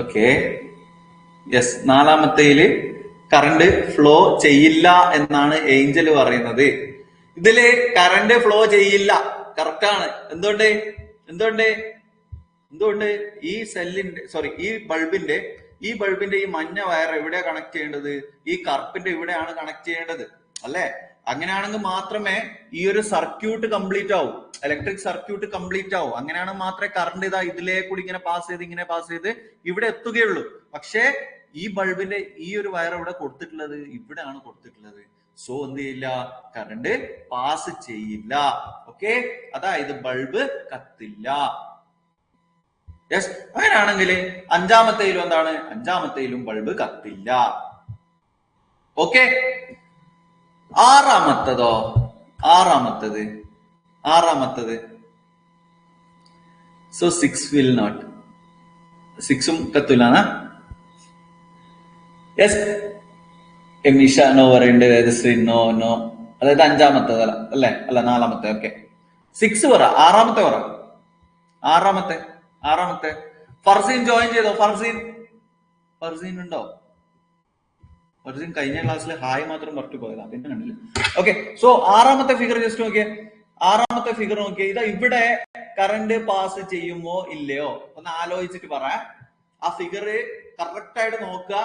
S1: ഓക്കെ, നാലാമത്തേല് കറണ്ട് ഫ്ലോ ചെയ്യില്ല എന്നാണ് ഏഞ്ചൽ പറയുന്നത്. ഇതില് കറണ്ട് ഫ്ലോ ചെയ്യില്ല. കറക്റ്റ് ആണ്. എന്തുകൊണ്ട് എന്തുകൊണ്ട് എന്തുകൊണ്ട് ഈ സെല്ലിന്റെ ഈ ബൾബിന്റെ ഈ മഞ്ഞ വയർ എവിടെയാ കണക്ട് ചെയ്യേണ്ടത്? ഈ കറുപ്പിന്റെ ഇവിടെയാണ് കണക്ട് ചെയ്യേണ്ടത് അല്ലെ? അങ്ങനെയാണെങ്കിൽ മാത്രമേ ഈ ഒരു സർക്യൂട്ട് കംപ്ലീറ്റ് ആവും, ഇലക്ട്രിക് സർക്യൂട്ട് കംപ്ലീറ്റ് ആവും. അങ്ങനെയാണെങ്കിൽ മാത്രമേ കറണ്ട് ഇതാ ഇതിലേ കൂടി ഇങ്ങനെ പാസ് ചെയ്ത് ഇവിടെ എത്തുകയുള്ളൂ. പക്ഷേ ഈ ബൾബിന്റെ ഈ ഒരു വയർ ഇവിടെ കൊടുത്തിട്ടുള്ളത് ഇവിടെയാണ് കൊടുത്തിട്ടുള്ളത്. സോ എന്ത് ചെയ്യില്ല, കറണ്ട് പാസ് ചെയ്യില്ല. ഓക്കെ, അതായത് ബൾബ് കത്തില്ല. യെസ്, അങ്ങനെയാണെങ്കിൽ അഞ്ചാമത്തേലും എന്താണ്? അഞ്ചാമത്തേലും ബൾബ് കത്തില്ല. ഓക്കെ, ആറാമത്തതോ? ആറാമത്തത് സോ 6 വിൽ നോട്ട്, 6ഉം കത്തൂലാണ്. യെസ്, എമിഷ നോ പറയുന്നുണ്ട്, വേദശ്രീ നോ. അതായത് അഞ്ചാമത്തെ അല്ലേ? അല്ല, നാലാമത്തെ. ഓക്കെ, 6 പറ. ആറാമത്തെ ഫർസീൻ ജോയിൻ ചെയ്തോ? ഫർസീൻ ഉണ്ടോ? ഫർസീൻ കഴിഞ്ഞ ക്ലാസ്സിൽ ഹായ് മാത്രം പറഞ്ഞു പോയതാ, പിന്നെ കണ്ടില്ല. ഓക്കെ, സോ ആറാമത്തെ ഫിഗർ ജസ്റ്റ് നോക്കിയേ. ഇതാ ഇവിടെ കറണ്ട് പാസ് ചെയ്യുമോ ഇല്ലയോ ഒന്ന് ആലോചിച്ചിട്ട് പറയാം. ആ ഫിഗർ കറക്റ്റ് ആയിട്ട് നോക്കുക,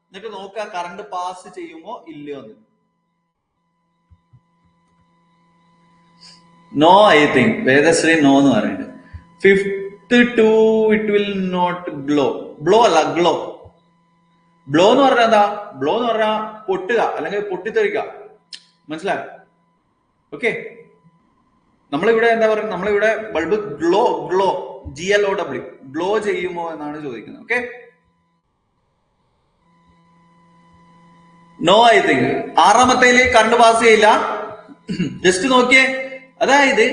S1: എന്നിട്ട് നോക്കുക കറണ്ട് പാസ് ചെയ്യുമോ ഇല്ലയോ എന്ന്. No, I think Vedashree no എന്ന് പറയുന്നുണ്ട്. 5th 2 it will not glow. Blow എന്ന് പറഞ്ഞാൽ എന്താ? ബ്ലോ എന്ന് പറഞ്ഞാൽ പൊട്ടുക അല്ലെങ്കിൽ പൊട്ടിത്തെറിക്കുക. മനസ്സിലായോ? ഓക്കെ, നമ്മളിവിടെ എന്താ പറയുക? നമ്മളിവിടെ ബൾബ് ഗ്ലോ GLOW ഗ്ലോ ചെയ്യുമോ എന്നാണ് ചോദിക്കുന്നത്. Okay, no I think. ആറാമത്തേല് കറണ്ട് പാസ് ചെയ്യില്ല. ജസ്റ്റ് നോക്കിയേ, അതായത്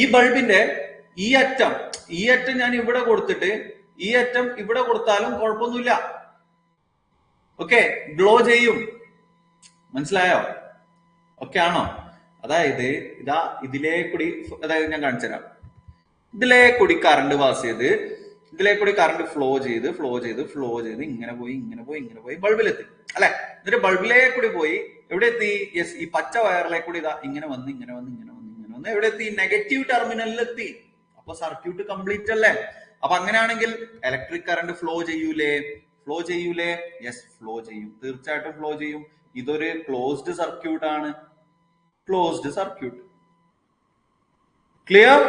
S1: ഈ ബൾബിന്റെ ഈ അറ്റം ഞാൻ ഇവിടെ കൊടുത്തിട്ട് ഈ അറ്റം ഇവിടെ കൊടുത്താലും കുഴപ്പമൊന്നുമില്ല. ഓക്കെ, ഗ്ലോ ചെയ്യും. മനസ്സിലായോ? ഓക്കെ ആണോ? അതായത് ഇതാ ഇതിലേ കൂടി, അതായത് ഞാൻ കാണിച്ചു തരാം. ഇതിലേ കൂടി കറണ്ട് പാസ് ചെയ്ത്, ഇതിലേ കൂടി കറണ്ട് ഫ്ലോ ചെയ്ത് ഇങ്ങനെ പോയി ബൾബിലെത്തി അല്ലെ? എന്നിട്ട് ബൾബിലേ കൂടി പോയി എവിടെ എത്തി? യെസ്, ഈ പച്ച വയറിലേ കൂടി ഇതാ ഇങ്ങനെ വന്ന് എവിടെ എത്തി? നെഗറ്റീവ് ടെർമിനലിൽ എത്തി. അപ്പൊ സർക്യൂട്ട് കംപ്ലീറ്റ് അല്ലേ? അപ്പൊ അങ്ങനെയാണെങ്കിൽ ഇലക്ട്രിക് കറണ്ട് ഫ്ലോ ചെയ്യൂലേ? യെസ്, ഫ്ലോ ചെയ്യും. തീർച്ചയായിട്ടും ഫ്ലോ ചെയ്യും. ഇതൊരു ക്ലോസ്ഡ് സർക്യൂട്ട് ആണ്. ക്ലിയർ?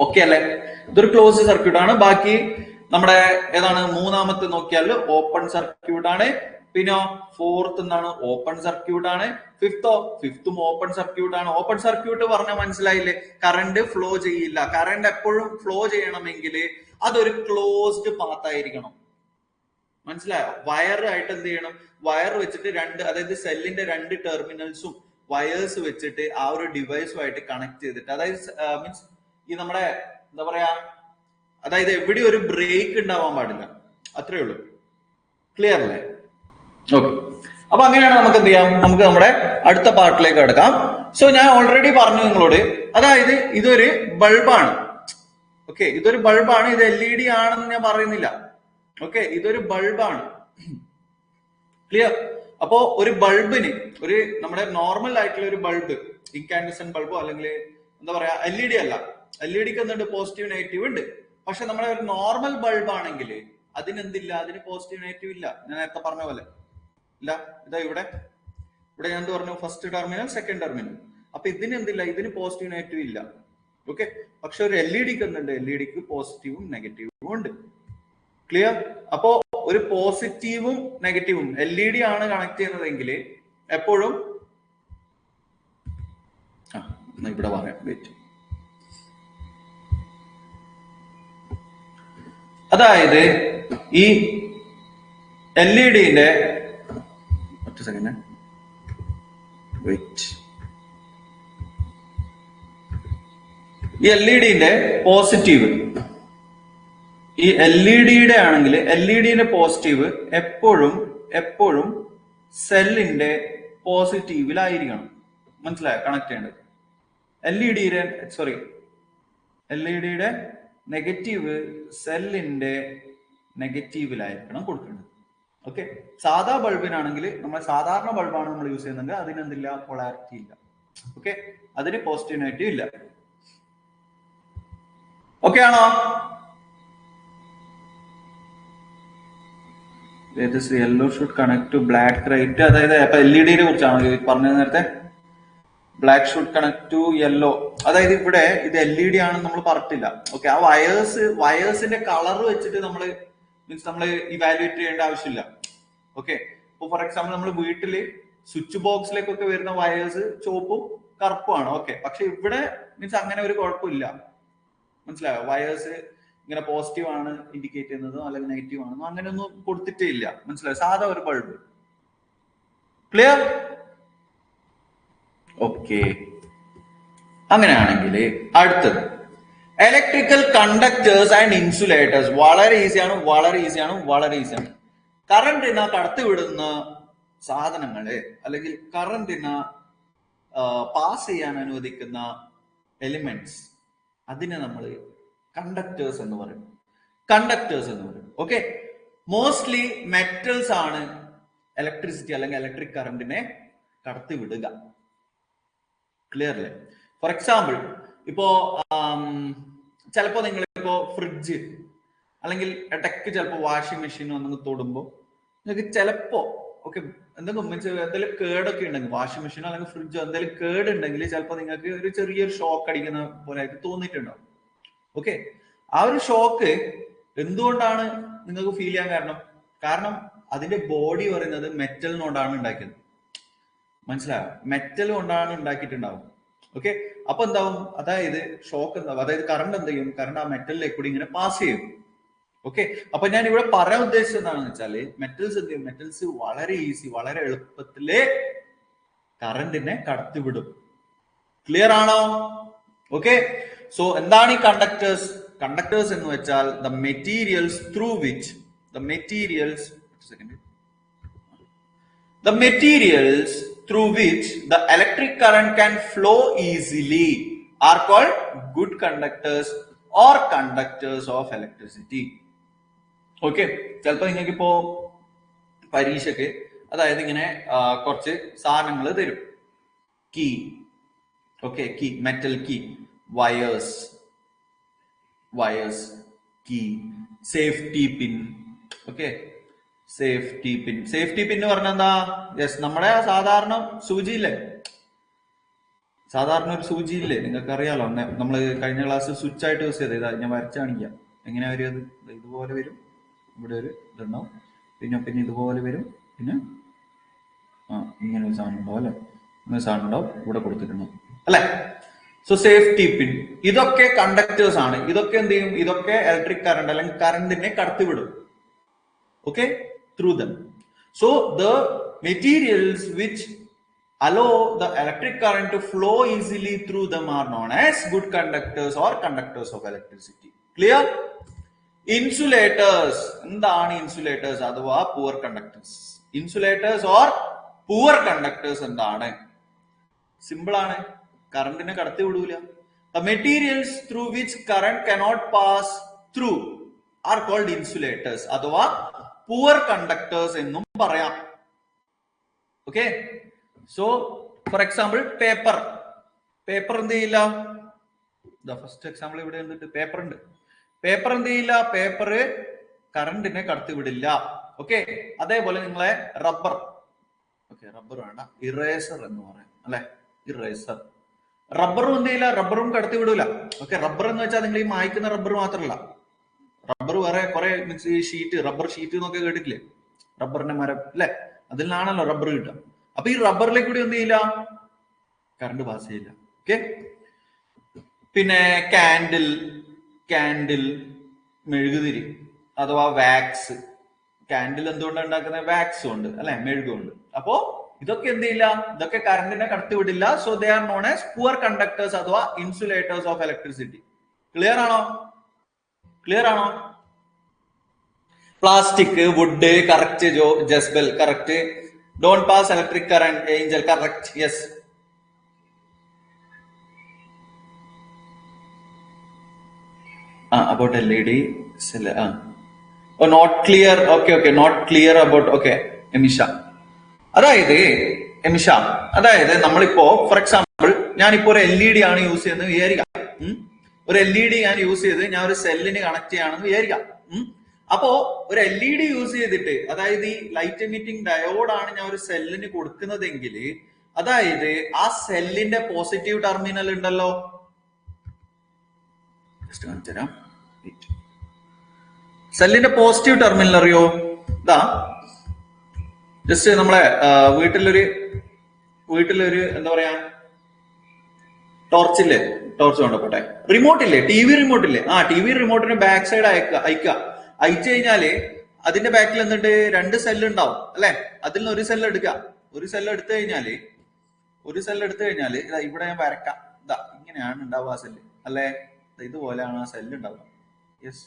S1: ഓക്കെ അല്ലെ? ഇതൊരു ക്ലോസ്ഡ് സർക്യൂട്ട് ആണ്. ബാക്കി നമ്മുടെ ഏതാണ്? മൂന്നാമത്തെ നോക്കിയാൽ ഓപ്പൺ സർക്യൂട്ട് ആണ്. പിന്നെ 4th എന്താണ്? ഓപ്പൺ സർക്യൂട്ട് ആണ്. 5th ഓപ്പൺ സർക്യൂട്ട് ആണ്. ഓപ്പൺ സർക്യൂട്ട് പറഞ്ഞാൽ മനസ്സിലായില്ലേ? കറണ്ട് ഫ്ലോ ചെയ്യില്ല. കറണ്ട് എപ്പോഴും ഫ്ലോ ചെയ്യണമെങ്കിൽ അതൊരു ക്ലോസ്ഡ് പാത്ത് ആയിരിക്കണം. മനസ്സിലായോ? വയർ ആയിട്ട് എന്ത് ചെയ്യണം? വയർ വെച്ചിട്ട് അതായത് സെല്ലിന്റെ 2 ടെർമിനൽസും വയേഴ്സ് വെച്ചിട്ട് ആ ഒരു ഡിവൈസുമായിട്ട് കണക്ട് ചെയ്തിട്ട്, അതായത് മീൻസ് ഈ നമ്മുടെ എന്താ പറയാ, അതായത് എവിടെ ഒരു ബ്രേക്ക് ഉണ്ടാവാൻ പാടില്ല. അത്രേ ഉള്ളൂ. ക്ലിയർ അല്ലേ? ഓക്കെ, അപ്പൊ അങ്ങനെയാണ് നമുക്ക് എന്ത് ചെയ്യാം? നമുക്ക് നമ്മുടെ അടുത്ത പാർട്ടിലേക്ക് കിടക്കാം. സോ ഞാൻ ഓൾറെഡി പറഞ്ഞു നിങ്ങളോട്, അതായത് ഇതൊരു ബൾബാണ്. ഓക്കെ, ഇതൊരു ബൾബാണ്. ഇത് LED ആണെന്ന് ഞാൻ പറയുന്നില്ല. ഓക്കെ, ഇതൊരു ബൾബാണ്. ക്ലിയർ? അപ്പോ ഒരു ബൾബിന്, ഒരു നമ്മുടെ നോർമൽ ആയിട്ടുള്ള ഒരു ബൾബ്, ഇൻകാൻഡസന്റ് ബൾബോ അല്ലെങ്കിൽ എന്താ പറയാ LED അല്ല. LEDക്ക് എന്തുണ്ട്? പോസിറ്റീവ് നെഗറ്റീവ് ഉണ്ട്. പക്ഷെ നമ്മുടെ ഒരു നോർമൽ ബൾബ് ആണെങ്കിൽ അതിനെന്തില്ല? അതിന് പോസിറ്റീവ് നെഗറ്റീവ് ഇല്ല. ഞാൻ നേരത്തെ പറഞ്ഞ പോലെ ഇല്ല. ഇതാ ഇവിടെ ഞാൻ എന്ത് പറഞ്ഞു? First terminal, second terminal. അപ്പൊ ഇതിന് എന്തില്ല? ഇതിന് പോസിറ്റീവ് നെഗറ്റീവ് ഇല്ല. ഓക്കെ, പക്ഷെ ഒരു LEDക്ക് എന്തുണ്ട്? LEDക്ക് പോസിറ്റീവും നെഗറ്റീവും ഉണ്ട്. ക്ലിയർ? അപ്പോ ഒരു പോസിറ്റീവും നെഗറ്റീവും LED ആണ് കണക്ട് ചെയ്യുന്നതെങ്കിൽ എപ്പോഴും ഇവിടെ പറയാം. വെയിറ്റ്. അതായത് ഈ LEDന്റെ ഒറ്റ സെക്കൻഡ്, വെയിറ്റ്. ഈ LEDന്റെ പോസിറ്റീവ്, ഈ LED ആണെങ്കിൽ LEDന്റെ പോസിറ്റീവ് എപ്പോഴും സെല്ലിന്റെ പോസിറ്റീവിലായിരിക്കണം. മനസ്സിലായോ? കണക്ട് ചെയ്യേണ്ടത്. LEDയുടെ നെഗറ്റീവ് സെല്ലിന്റെ നെഗറ്റീവിലായിരിക്കണം കൊടുക്കേണ്ടത്. ഓക്കെ, സാധാ ബൾബിനാണെങ്കിൽ നമ്മൾ സാധാരണ ബൾബാണ് നമ്മൾ യൂസ് ചെയ്യുന്നത്, അതിനെന്തില്ല? പൊളാരിറ്റി ഇല്ല. ഓക്കെ, അതിന് പോസിറ്റീവ് നെഗറ്റീവ് ഇല്ല. ഓക്കെ ആണോ? Yellow should connect to black right. അതായത് അപ്പൊ LED കുറിച്ചാണോ പറഞ്ഞത് നേരത്തെ? Black should connect to yellow. അതായത് ഇവിടെ ഇത് LED ആണെന്ന് നമ്മൾ പറഞ്ഞിട്ടില്ല. ഓക്കെ, ആ വയേഴ്സിന്റെ കളർ വെച്ചിട്ട് നമ്മൾ ഇവാലുവേറ്റ് ചെയ്യേണ്ട ആവശ്യമില്ല. ഓക്കെ, ഇപ്പൊ ഫോർ എക്സാമ്പിൾ നമ്മൾ വീട്ടില് സ്വിച്ച് ബോക്സിലേക്കൊക്കെ വരുന്ന വയേഴ്സ് ചുവപ്പും കറുപ്പുമാണ്. ഓക്കെ, പക്ഷെ ഇവിടെ അങ്ങനെ ഒരു കുഴപ്പമില്ല. മനസ്സിലായോ? വയേഴ്സ് ഇങ്ങനെ പോസിറ്റീവ് ആണ് ഇൻഡിക്കേറ്റ് ചെയ്യുന്നതോ അല്ലെങ്കിൽ നെഗറ്റീവ് ആണെന്നോ അങ്ങനെയൊന്നും കൊടുത്തിട്ടേ ഇല്ല. മനസ്സിലായോ? സാധാ ഒരു ബൾബ്. ക്ലിയർ? ഓക്കെ, അങ്ങനെയാണെങ്കിൽ അടുത്തത് ഇലക്ട്രിക്കൽ കണ്ടക്ടേഴ്സ് ആൻഡ് ഇൻസുലേറ്റേഴ്സ്. വളരെ ഈസിയാണ്. കറണ്ടിനെ കടത്തിവിടുന്ന സാധനങ്ങള് അല്ലെങ്കിൽ കറണ്ടിനെ പാസ് ചെയ്യാൻ അനുവദിക്കുന്ന എലിമെന്റ്സ്, അതിനെ നമ്മൾ കണ്ടക്ടേഴ്സ് എന്ന് പറയും. ഓക്കെ, മോസ്റ്റ്ലി മെറ്റൽസ് ആണ് ഇലക്ട്രിസിറ്റി അല്ലെങ്കിൽ ഇലക്ട്രിക് കറണ്ടിനെ കടത്തിവിടുക. ക്ലിയർ അല്ലേ? ഫോർ എക്സാമ്പിൾ ഇപ്പോ ചിലപ്പോ നിങ്ങളിപ്പോ ഫ്രിഡ്ജ് അല്ലെങ്കിൽ ഇടയ്ക്ക് ചിലപ്പോ വാഷിംഗ് മെഷീൻ വന്ന് തൊടുമ്പോ നിങ്ങൾക്ക് ചിലപ്പോ എന്തെങ്കിലും കേടൊക്കെ ഉണ്ടെങ്കിൽ വാഷിംഗ് മെഷീനോ അല്ലെങ്കിൽ ഫ്രിഡ്ജോ എന്തെങ്കിലും കേട് ഉണ്ടെങ്കിൽ ചിലപ്പോൾ നിങ്ങൾക്ക് ഒരു ചെറിയൊരു ഷോക്ക് അടിക്കുന്ന പോലെ ആയിട്ട് തോന്നിയിട്ടുണ്ടാവും. ഓക്കെ, ആ ഒരു ഷോക്ക് എന്തുകൊണ്ടാണ് നിങ്ങൾക്ക് ഫീൽ ചെയ്യാൻ കാരണം അതിന്റെ ബോഡി പറയുന്നത് മെറ്റലിനോടാണ് ഉണ്ടാക്കിയത്. മനസ്സിലായോ? മെറ്റൽ കൊണ്ടാണ് ഉണ്ടാക്കിയിട്ടുണ്ടാവും. ഓക്കെ, അപ്പൊ എന്താവും? അതായത് ഷോക്ക് എന്താവും? അതായത് കറണ്ട് എന്ത് ചെയ്യും? കറണ്ട് ആ മെറ്റലിലേക്ക് കൂടി ഇങ്ങനെ പാസ് ചെയ്യും. ഓക്കെ, അപ്പൊ ഞാൻ ഇവിടെ പറയാൻ ഉദ്ദേശിച്ചത് എന്താണെന്ന് വെച്ചാല് മെറ്റൽസ് എന്ത് ചെയ്യും? മെറ്റൽസ് വളരെ വളരെ എളുപ്പത്തില് കറണ്ടിനെ കടത്തിവിടും. ക്ലിയർ ആണോ? ഓക്കെ, സോ എന്താണ് ഈ കണ്ടക്ടേഴ്സ് എന്ന് വെച്ചാൽ the materials through which the electric current can flow easily are called good conductors or conductors of electricity. Okay, ചിലപ്പോ നിങ്ങൾക്ക് ഇപ്പോ പരീക്ഷയ്ക്ക് അതായത് ഇങ്ങനെ കുറച്ച് സാധനങ്ങൾ തരും. Key, okay, key, metal key, wires, key, safety pin. Okay, safety pin പറഞ്ഞ എന്താ? യെസ്, നമ്മുടെ സാധാരണ സൂചിയില്ലേ? സാധാരണ ഒരു സൂചിയില്ലേ? നിങ്ങൾക്ക് അറിയാലോ, നമ്മൾ കഴിഞ്ഞ ക്ലാസ് സ്വിച്ച് ആയിട്ട് യൂസ് ചെയ്ത്. ഇതാ ഞാൻ വരച്ച് കാണിക്കാം. എങ്ങനെയാ വരും? അത് ഇതുപോലെ വരും. ഇവിടെ ഒരു ഇതുണ്ടാവും, പിന്നെ ഇതുപോലെ വരും, പിന്നെ ഇങ്ങനെ ഒരു സാധനം ഉണ്ടാവും അല്ലെ? ഇങ്ങനെ സാധനം ഉണ്ടാവും, ഇവിടെ കൊടുത്തിട്ടുണ്ടാവും അല്ലെ? സോ സേഫ്റ്റി പിൻ, ഇതൊക്കെ കണ്ടക്ടേഴ്സ് ആണ്. ഇതൊക്കെ എന്ത് ചെയ്യും? ഇതൊക്കെ ഇലക്ട്രിക് കറണ്ട് അല്ലെങ്കിൽ കറണ്ടിനെ കടത്തിവിടും. Okay, through them. So the materials which allow the electric current to flow easily through them are known as good conductors or conductors of electricity. Clear? Insulators. എന്താണ് ഇൻസുലേറ്റേഴ്സ് അഥവാ poor conductors? Insulators or poor conductors എന്താണ്? Simple ആണ്, കറണ്ടിനെ കടത്തി വിടൂല. The materials through which current cannot pass through are called insulators അഥവാ poor conductors എന്നും പറയാം. Okay, so for example paper എന്ത് ചെയ്യില്ല? ഫസ്റ്റ് എക്സാമ്പിൾ ഇവിടെ എന്തുണ്ട്? പേപ്പർ ഉണ്ട്. പേപ്പർ എന്ത് ചെയ്യില്ല? പേപ്പർ കറണ്ടിനെ കടത്തിവിടില്ല. ഓക്കെ, അതേപോലെ നിങ്ങളെ റബ്ബർ വേണ്ട, ഇറേസർ എന്ന് പറയാം അല്ലെ? ഇറേസർ, റബ്ബറും എന്ത് ചെയ്യില്ല? റബ്ബറും കടത്തിവിടൂല. ഓക്കെ, റബ്ബർ എന്ന് വെച്ചാൽ നിങ്ങൾ ഈ മായ്ക്കുന്ന റബ്ബർ മാത്രമല്ല, റബ്ബർ വേറെ കുറെ ഈ ഷീറ്റ്, റബ്ബർ ഷീറ്റ് എന്നൊക്കെ കേട്ടിട്ടില്ലേ? റബ്ബറിന്റെ മരം അല്ലെ? അതിൽ നിന്നാണല്ലോ റബ്ബർ കിട്ടുക. അപ്പൊ ഈ റബ്ബറിലേക്ക് കൂടി എന്ത് ചെയ്യില്ല? കറണ്ട് പാസ് ചെയ്യില്ല. ഓക്കെ, പിന്നെ കാൻഡിൽ, മെഴുകുതിരി അഥവാ വാക്സ്. കാൻഡിൽ എന്തുകൊണ്ടാണ് ഉണ്ടാക്കുന്നത്? വാക്സ് കൊണ്ട് അല്ലെ? മെഴുകുകൊണ്ട്. അപ്പോ ഇതൊക്കെ എന്ത് ചെയ്യില്ല? ഇതൊക്കെ കറണ്ടിനെ കടത്തിവിടില്ല. So they are known as poor conductors അഥവാ ഇൻസുലേറ്റേഴ്സ് ഓഫ് ഇലക്ട്രിസിറ്റി. ക്ലിയർ ആണോ? Plastic, wood, correct. Jasbel correct. Don't pass electric current. Angel correct. Yes, about LED cell. Not clear. Okay, not clear about. Okay, എമിഷ, അതായത് നമ്മളിപ്പോ for example ഞാനിപ്പോ ഒരു LED ആണ് use ചെയ്യുന്നത് വിചാരിക്കാം. ഒരു LED ഞാൻ യൂസ് ചെയ്ത് ഞാൻ ഒരു സെല്ലിന് കണക്ട് ചെയ്യാണെന്ന് വിചാരിക്കാം. അപ്പോ ഒരു LED യൂസ് ചെയ്തിട്ട്, അതായത് ഈ ലൈറ്റ് എമിറ്റിംഗ് ഡയോഡാണ് ഞാൻ ഒരു സെല്ലിന് കൊടുക്കുന്നതെങ്കിൽ, അതായത് ആ സെല്ലിന്റെ പോസിറ്റീവ് ടെർമിനൽ ഉണ്ടല്ലോ, ജസ്റ്റ് കാണിച്ചു തരാം. സെല്ലിന്റെ പോസിറ്റീവ് ടെർമിനൽ അറിയോ? ഇതാ, ജസ്റ്റ് നമ്മളെ വീട്ടിലൊരു എന്താ പറയാ, ടോർച്ച് കൊണ്ടപ്പോട്ടെ, റിമോട്ട് ഇല്ലേ, TV റിമോട്ട് ഇല്ലേ, TV റിമോട്ടിന് ബാക്ക് സൈഡ് അയച്ചു കഴിഞ്ഞാല് അതിന്റെ ബാക്കിൽ എന്നിട്ട് 2 സെല്ല് ഉണ്ടാവും അല്ലെ. അതിൽ നിന്ന് ഒരു സെല്ല് എടുക്കുക. ഒരു സെല്ല് എടുത്തു കഴിഞ്ഞാല് ഇതാ ഇവിടെ ഞാൻ വരക്കാം. ഇതാ ഇങ്ങനെയാണ് ഉണ്ടാവുക ആ സെല്ല് അല്ലെ. ഇതുപോലെയാണ് ആ സെല്ല് ഉണ്ടാവുക. യെസ്,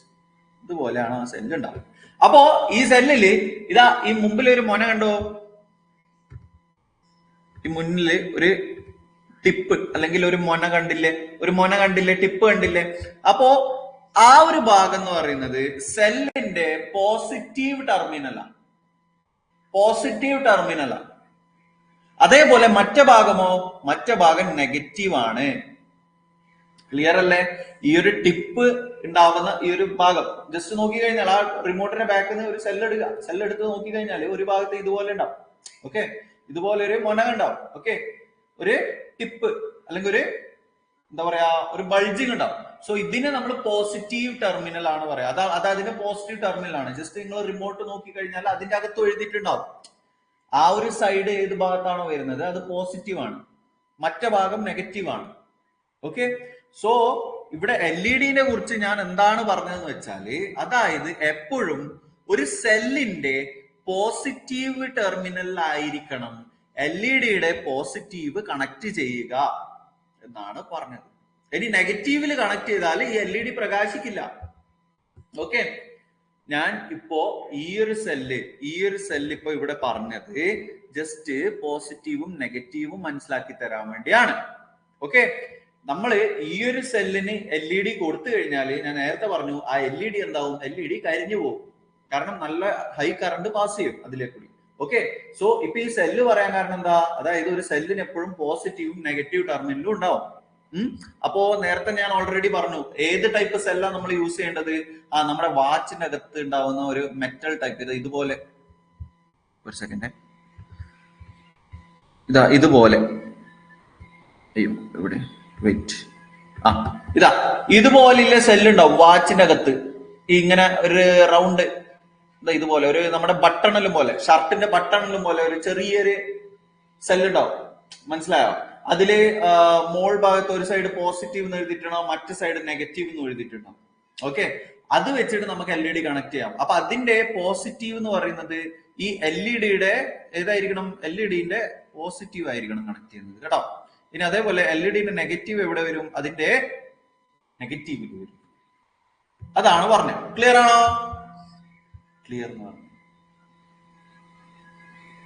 S1: ഇതുപോലെയാണ് ആ സെല്ല് ഉണ്ടാവുക. അപ്പോ ഈ സെല്ലില് ഇതാ ഈ മുമ്പിൽ ഒരു മൊന കണ്ടോ, ഈ മുന്നില് ഒരു ടിപ്പ് അല്ലെങ്കിൽ ഒരു മൊന കണ്ടില്ലേ, ടിപ്പ് കണ്ടില്ലേ. അപ്പോ ആ ഒരു ഭാഗം എന്ന് പറയുന്നത് സെല്ലിന്റെ പോസിറ്റീവ് ടെർമിനലാണ്. അതേപോലെ മറ്റേ ഭാഗം നെഗറ്റീവ് ആണ്. ക്ലിയർ അല്ലേ? ഈ ഒരു ടിപ്പ് ഉണ്ടാവുന്ന ഈ ഒരു ഭാഗം ജസ്റ്റ് നോക്കി കഴിഞ്ഞാൽ ആ റിമോട്ടിന്റെ ബാക്കിൽ നിന്ന് ഒരു സെല്ലെടുത്ത് നോക്കി കഴിഞ്ഞാൽ ഒരു ഭാഗത്ത് ഇതുപോലെ ഉണ്ടാവും. ഓക്കെ, ഇതുപോലെ ഒരു മൊന ഉണ്ടാവും. ഓക്കെ, ഒരു ടിപ്പ് അല്ലെങ്കിൽ ഒരു എന്താ പറയാ, ഒരു ബൾജിങ് ഉണ്ടാവും. സോ ഇതിനെ നമ്മൾ പോസിറ്റീവ് ടെർമിനൽ ആണ് പറയാ. അത് അതിന്റെ പോസിറ്റീവ് ടെർമിനൽ ആണ്. ജസ്റ്റ് നിങ്ങൾ റിമോട്ട് നോക്കി കഴിഞ്ഞാൽ അതിന്റെ അകത്ത് എഴുതിയിട്ടുണ്ടാവും ആ ഒരു സൈഡ് ഏത് ഭാഗത്താണോ വരുന്നത് അത് പോസിറ്റീവ് ആണ്, മറ്റേ ഭാഗം നെഗറ്റീവ് ആണ്. ഓക്കെ, സോ ഇവിടെ LED കുറിച്ച് ഞാൻ എന്താണ് പറഞ്ഞതെന്ന് വെച്ചാല്, അതായത് എപ്പോഴും ഒരു സെല്ലിന്റെ പോസിറ്റീവ് ടെർമിനലിലായിരിക്കണം LED പോസിറ്റീവ് കണക്ട് ചെയ്യുക എന്നാണ് പറഞ്ഞത്. ഇനി നെഗറ്റീവിൽ കണക്ട് ചെയ്താൽ ഈ LED പ്രകാശിക്കില്ല. ഓക്കെ, ഞാൻ ഇപ്പോ ഈ ഒരു സെല്ല് ഇപ്പൊ ഇവിടെ പറഞ്ഞത് ജസ്റ്റ് പോസിറ്റീവും നെഗറ്റീവും മനസ്സിലാക്കി തരാൻ വേണ്ടിയാണ്. ഓക്കെ, നമ്മള് ഈ ഒരു സെല്ലിന് LED കൊടുത്തു കഴിഞ്ഞാല് ഞാൻ നേരത്തെ പറഞ്ഞു ആ LED എന്താവും, LED കരിഞ്ഞു പോകും. കാരണം നല്ല ഹൈ കറണ്ട് പാസ് ചെയ്യും അതിലേക്കൂടി. ഓക്കെ, സോ ഇപ്പൊ ഈ സെല്ല് പറയാൻ കാരണം എന്താ, അതായത് ഒരു സെല്ലിന് എപ്പോഴും പോസിറ്റീവും നെഗറ്റീവ് ടെർമിനലും ഉണ്ടാവും. അപ്പോ നേരത്തെ ഞാൻ ഓൾറെഡി പറഞ്ഞു ഏത് ടൈപ്പ് സെല്ലാണ് നമ്മൾ യൂസ് ചെയ്യേണ്ടത്. നമ്മുടെ വാച്ചിന്റെ അകത്ത് ഉണ്ടാവുന്ന ഒരു മെറ്റൽ ടൈപ്പ്, ഇതുപോലെ ഒരു സെക്കൻഡ്, ഇതുപോലെ ഇവിടെ വെയിറ്റ്, ഇതുപോലുള്ള സെല്ല് ഉണ്ടാവും വാച്ചിന്റെ അകത്ത്. ഇങ്ങനെ ഒരു റൗണ്ട് ഇതുപോലെ ഒരു നമ്മുടെ ബട്ടണിലും പോലെ, ഷർട്ടിന്റെ ബട്ടണിലും പോലെ ഒരു ചെറിയൊരു സെല്ല് ഉണ്ടാവും. മനസ്സിലായോ? അതില് മോൾ ഭാഗത്ത് ഒരു സൈഡ് പോസിറ്റീവ് എന്ന് എഴുതിയിട്ടുണ്ടാവും, മറ്റു സൈഡ് നെഗറ്റീവ് എന്ന് എഴുതിയിട്ടുണ്ടാവും. ഓക്കെ, അത് വെച്ചിട്ട് നമുക്ക് LED കണക്ട് ചെയ്യാം. അപ്പൊ അതിന്റെ പോസിറ്റീവ് എന്ന് പറയുന്നത് ഈ LED ഏതായിരിക്കണം, LED പോസിറ്റീവ് ആയിരിക്കണം കണക്ട് ചെയ്യുന്നത് കേട്ടോ. ഇനി അതേപോലെ LED നെഗറ്റീവ് എവിടെ വരും, അതിന്റെ നെഗറ്റീവിൽ വരും. അതാണ് പറഞ്ഞത്. ക്ലിയർ ആണോ? ക്ലിയർ എന്ന് പറഞ്ഞു.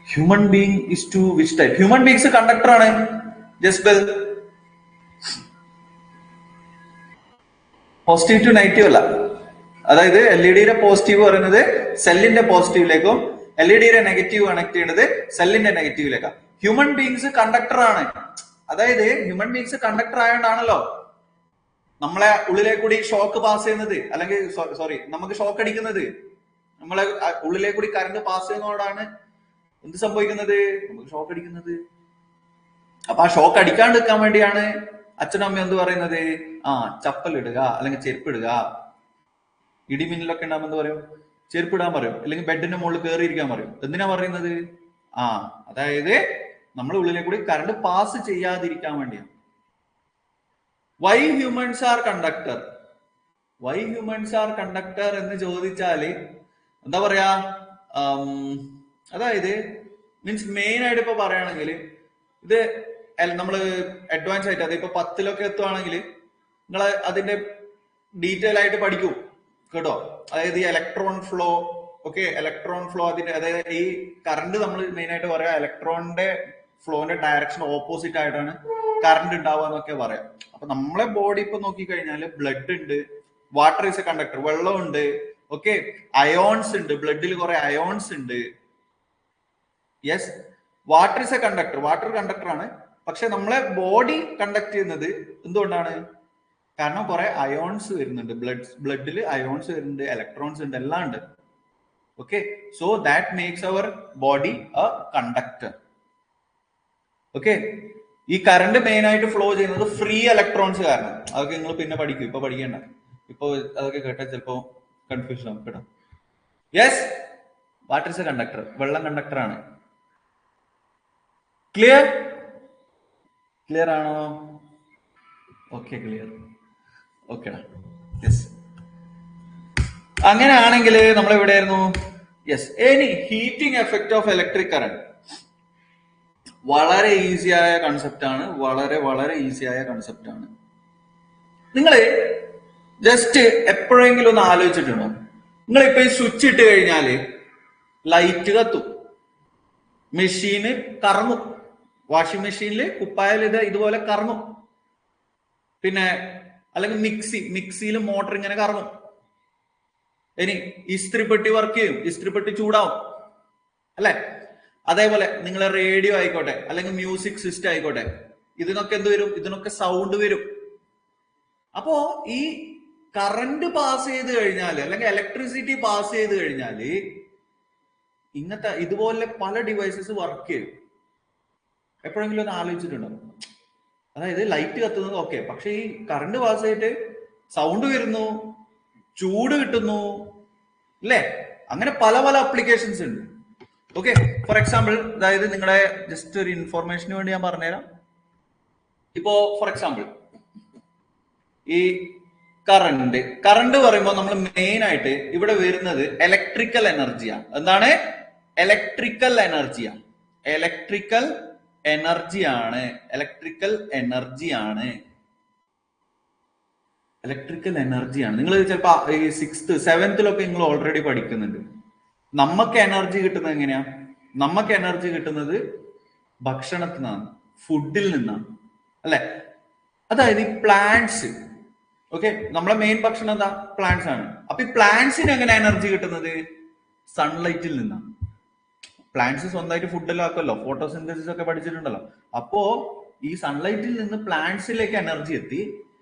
S1: Human being is to which type? Human beings conductor ആണ്. ജസ്ബൽ പോസിറ്റീവ് ടു നെഗറ്റീവ് അല്ല. അതായത് LED പോസിറ്റീവ് പറയുന്നത് സെല്ലിന്റെ പോസിറ്റീവിലേക്കും LED നെഗറ്റീവ് കണക്ട് ചെയ്യുന്നത് സെല്ലിന്റെ നെഗറ്റീവിലേക്കാണ്. ഹ്യൂമൻ ബീങ്സ് കണ്ടക്ടർ ആണ്. അതായത് ഹ്യൂമൻ ബീങ്സ് കണ്ടക്ടർ ആയതുകൊണ്ടാണല്ലോ നമ്മളെ ഉള്ളിലേക്കൂടി ഷോക്ക് പാസ് ചെയ്യുന്നത്, അല്ലെങ്കിൽ സോറി നമുക്ക് ഷോക്ക് അടിക്കുന്നത്. നമ്മളെ ഉള്ളിലേക്കൂടി കറണ്ട് പാസ് ചെയ്യുന്നതോടാണ് എന്ത് സംഭവിക്കുന്നത്, നമുക്ക് ഷോക്ക് അടിക്കുന്നത്. അപ്പൊ ആ ഷോക്ക് അടിക്കാണ്ടിരിക്കാൻ വേണ്ടിയാണ് അച്ഛനും അമ്മയും എന്ത് പറയുന്നത്, ചപ്പലിടുക അല്ലെങ്കിൽ ചെരുപ്പിടുക. ഇടിമിന്നലൊക്കെ ഉണ്ടാകുമ്പോൾ എന്ത് പറയും, ചെരുപ്പിടാൻ പറയും, അല്ലെങ്കിൽ ബെഡിന്റെ മുകളിൽ കയറിയിരിക്കാൻ പറയും. എന്തിനാ പറയുന്നത്? അതായത് നമ്മുടെ ഉള്ളിലേക്കൂടി കറണ്ട് പാസ് ചെയ്യാതിരിക്കാൻ വേണ്ടിയാണ്. Why humans are conductor? Why humans are conductor എന്ന് ചോദിച്ചാല് എന്താ പറയാ, അതായത് മീൻസ് മെയിൻ ആയിട്ട് ഇപ്പൊ പറയുകയാണെങ്കിൽ ഇത് നമ്മള് അഡ്വാൻസ് ആയിട്ട്, അതിപ്പോ 10ലൊക്കെ എത്തുവാണെങ്കിൽ നിങ്ങൾ അതിന്റെ ഡീറ്റെയിൽ ആയിട്ട് പഠിക്കും കേട്ടോ. അതായത് ഈ electron flow, okay, electron flow അതിന്റെ, അതായത് ഈ കറണ്ട് നമ്മൾ മെയിൻ ആയിട്ട് പറയാം ഇലക്ട്രോണിന്റെ ഫ്ലോന്റെ ഡയറക്ഷൻ ഓപ്പോസിറ്റ് ആയിട്ടാണ് കറണ്ട് ഉണ്ടാവുക എന്നൊക്കെ പറയാം. അപ്പൊ നമ്മളെ ബോഡി ഇപ്പൊ നോക്കിക്കഴിഞ്ഞാൽ ബ്ലഡ് ഉണ്ട്, വാട്ടർ ഈസ് എ കണ്ടക്ടർ, വെള്ളമുണ്ട്, ഓക്കെ, അയോൺസ് ഉണ്ട്, ബ്ലഡിൽ കുറെ അയോൺസ് ഉണ്ട്. Yes, water is A conductor, water conductor ആണ്. പക്ഷെ നമ്മളെ ബോഡി കണ്ടക്ട് ചെയ്യുന്നത് എന്തുകൊണ്ടാണ്? കാരണം കുറെ അയോൺസ് വരുന്നുണ്ട്, ബ്ലഡിൽ അയോൺസ് വരുന്നുണ്ട്, ഇലക്ട്രോൺസ് ഉണ്ട്, എല്ലാം ഉണ്ട്. Okay, so that makes our body a conductor. Okay, ഈ കറണ്ട് മെയിൻ ആയിട്ട് ഫ്ലോ ചെയ്യുന്നത് ഫ്രീ ഇലക്ട്രോൺസ് കാരണം. അതൊക്കെ നിങ്ങൾ പിന്നെ പഠിക്കും, ഇപ്പൊ പഠിക്കേണ്ട. ഇപ്പൊ അതൊക്കെ കേട്ടാൽ ചിലപ്പോ കൺഫ്യൂഷൻ ആവും കേട്ടോ. Yes, water is A conductor. വെള്ളം കണ്ടക്ടർ ആണ്. ക്ലിയർ? ക്ലിയർ ആണോ? Okay, clear. ഓക്കെടാ. യെസ്, അങ്ങനെയാണെങ്കിൽ നമ്മൾ എവിടെയായിരുന്നു? Yes, any heating effect of electric current. വളരെ ഈസിയായ കൺസെപ്റ്റ് ആണ്, വളരെ വളരെ ഈസിയായ കൺസെപ്റ്റ് ആണ്. നിങ്ങൾ ജസ്റ്റ് എപ്പോഴെങ്കിലും ഒന്ന് ആലോചിച്ചിട്ടുണ്ടോ? നിങ്ങളിപ്പോ ഈ സ്വിച്ച് ഇട്ട് കഴിഞ്ഞാല് ലൈറ്റ് കത്തും, മെഷീന് കറങ്ങും, വാഷിംഗ് മെഷീനിൽ കുപ്പായാൽ ഇതുപോലെ കറങ്ങും. പിന്നെ അല്ലെങ്കിൽ മിക്സിയിൽ മോട്ടർ ഇങ്ങനെ കറങ്ങും. ഇനി ഇസ്ത്രിപ്പെട്ടി വർക്ക് ചെയ്യും, ഇസ്ത്രിപ്പെട്ടി ചൂടാവും, അല്ലെ? അതേപോലെ നിങ്ങളെ റേഡിയോ ആയിക്കോട്ടെ, അല്ലെങ്കിൽ മ്യൂസിക് സിസ്റ്റം ആയിക്കോട്ടെ, ഇതിനൊക്കെ എന്ത് വരും? ഇതിനൊക്കെ സൗണ്ട് വരും. അപ്പോ ഈ കറണ്ട് പാസ് ചെയ്ത് കഴിഞ്ഞാൽ, അല്ലെങ്കിൽ ഇലക്ട്രിസിറ്റി പാസ് ചെയ്ത് കഴിഞ്ഞാൽ ഇങ്ങനത്തെ ഇതുപോലെ പല ഡിവൈസസ് വർക്ക് ചെയ്യും. എപ്പോഴെങ്കിലും ഒന്ന് ആലോചിച്ചിട്ടുണ്ടോ? അതായത് ലൈറ്റ് കത്തുന്നത് ഓക്കെ, പക്ഷെ ഈ കറണ്ട് പാസ് ചെയ്തിട്ട് സൗണ്ട് വരുന്നു, ചൂട് കിട്ടുന്നു, അല്ലേ? അങ്ങനെ പല പല അപ്ലിക്കേഷൻസ് ഉണ്ട്. ഓക്കെ, ഫോർ എക്സാമ്പിൾ, അതായത് നിങ്ങളുടെ ജസ്റ്റ് ഒരു ഇൻഫോർമേഷന് വേണ്ടി ഞാൻ പറഞ്ഞുതരാം. ഇപ്പോ ഫോർ എക്സാമ്പിൾ ഈ കറണ്ട് പറയുമ്പോൾ നമ്മൾ മെയിൻ ആയിട്ട് ഇവിടെ വരുന്നത് ഇലക്ട്രിക്കൽ എനർജിയാണ്. എന്താണ്? ഇലക്ട്രിക്കൽ എനർജിയാണ്. ഇലക്ട്രിക്കൽ എനർജിയാണ്. ഇലക്ട്രിക്കൽ എനർജിയാണ്. ഇലക്ട്രിക്കൽ എനർജിയാണ്. നിങ്ങൾ ചിലപ്പോ ഈ 6th 7th നിങ്ങൾ ഓൾറെഡി പഠിക്കുന്നുണ്ട്. നമുക്ക് എനർജി കിട്ടുന്നത് എങ്ങനെയാ? നമുക്ക് എനർജി കിട്ടുന്നത് ഭക്ഷണത്തിൽ നിന്നാണ്, ഫുഡിൽ നിന്നാണ്, അല്ലെ? അതായത് ഈ പ്ലാന്റ്സ്, ഓക്കെ, നമ്മളെ മെയിൻ ഭക്ഷണം എന്താ? പ്ലാന്റ്സ് ആണ്. അപ്പൊ ഈ പ്ലാന്റ്സിന് എങ്ങനെ എനർജി കിട്ടുന്നത്? സൺലൈറ്റിൽ നിന്നാണ്. പ്ലാന്റ്സ് സ്വന്തമായിട്ട് ഫുഡെല്ലാം ആക്കുമല്ലോ, ഫോട്ടോസിന്തസിസ് ഒക്കെ പഠിച്ചിട്ടുണ്ടല്ലോ. അപ്പോ ഈ സൺലൈറ്റിൽ നിന്ന് പ്ലാന്റ്സിലേക്ക് എനർജി എത്തി.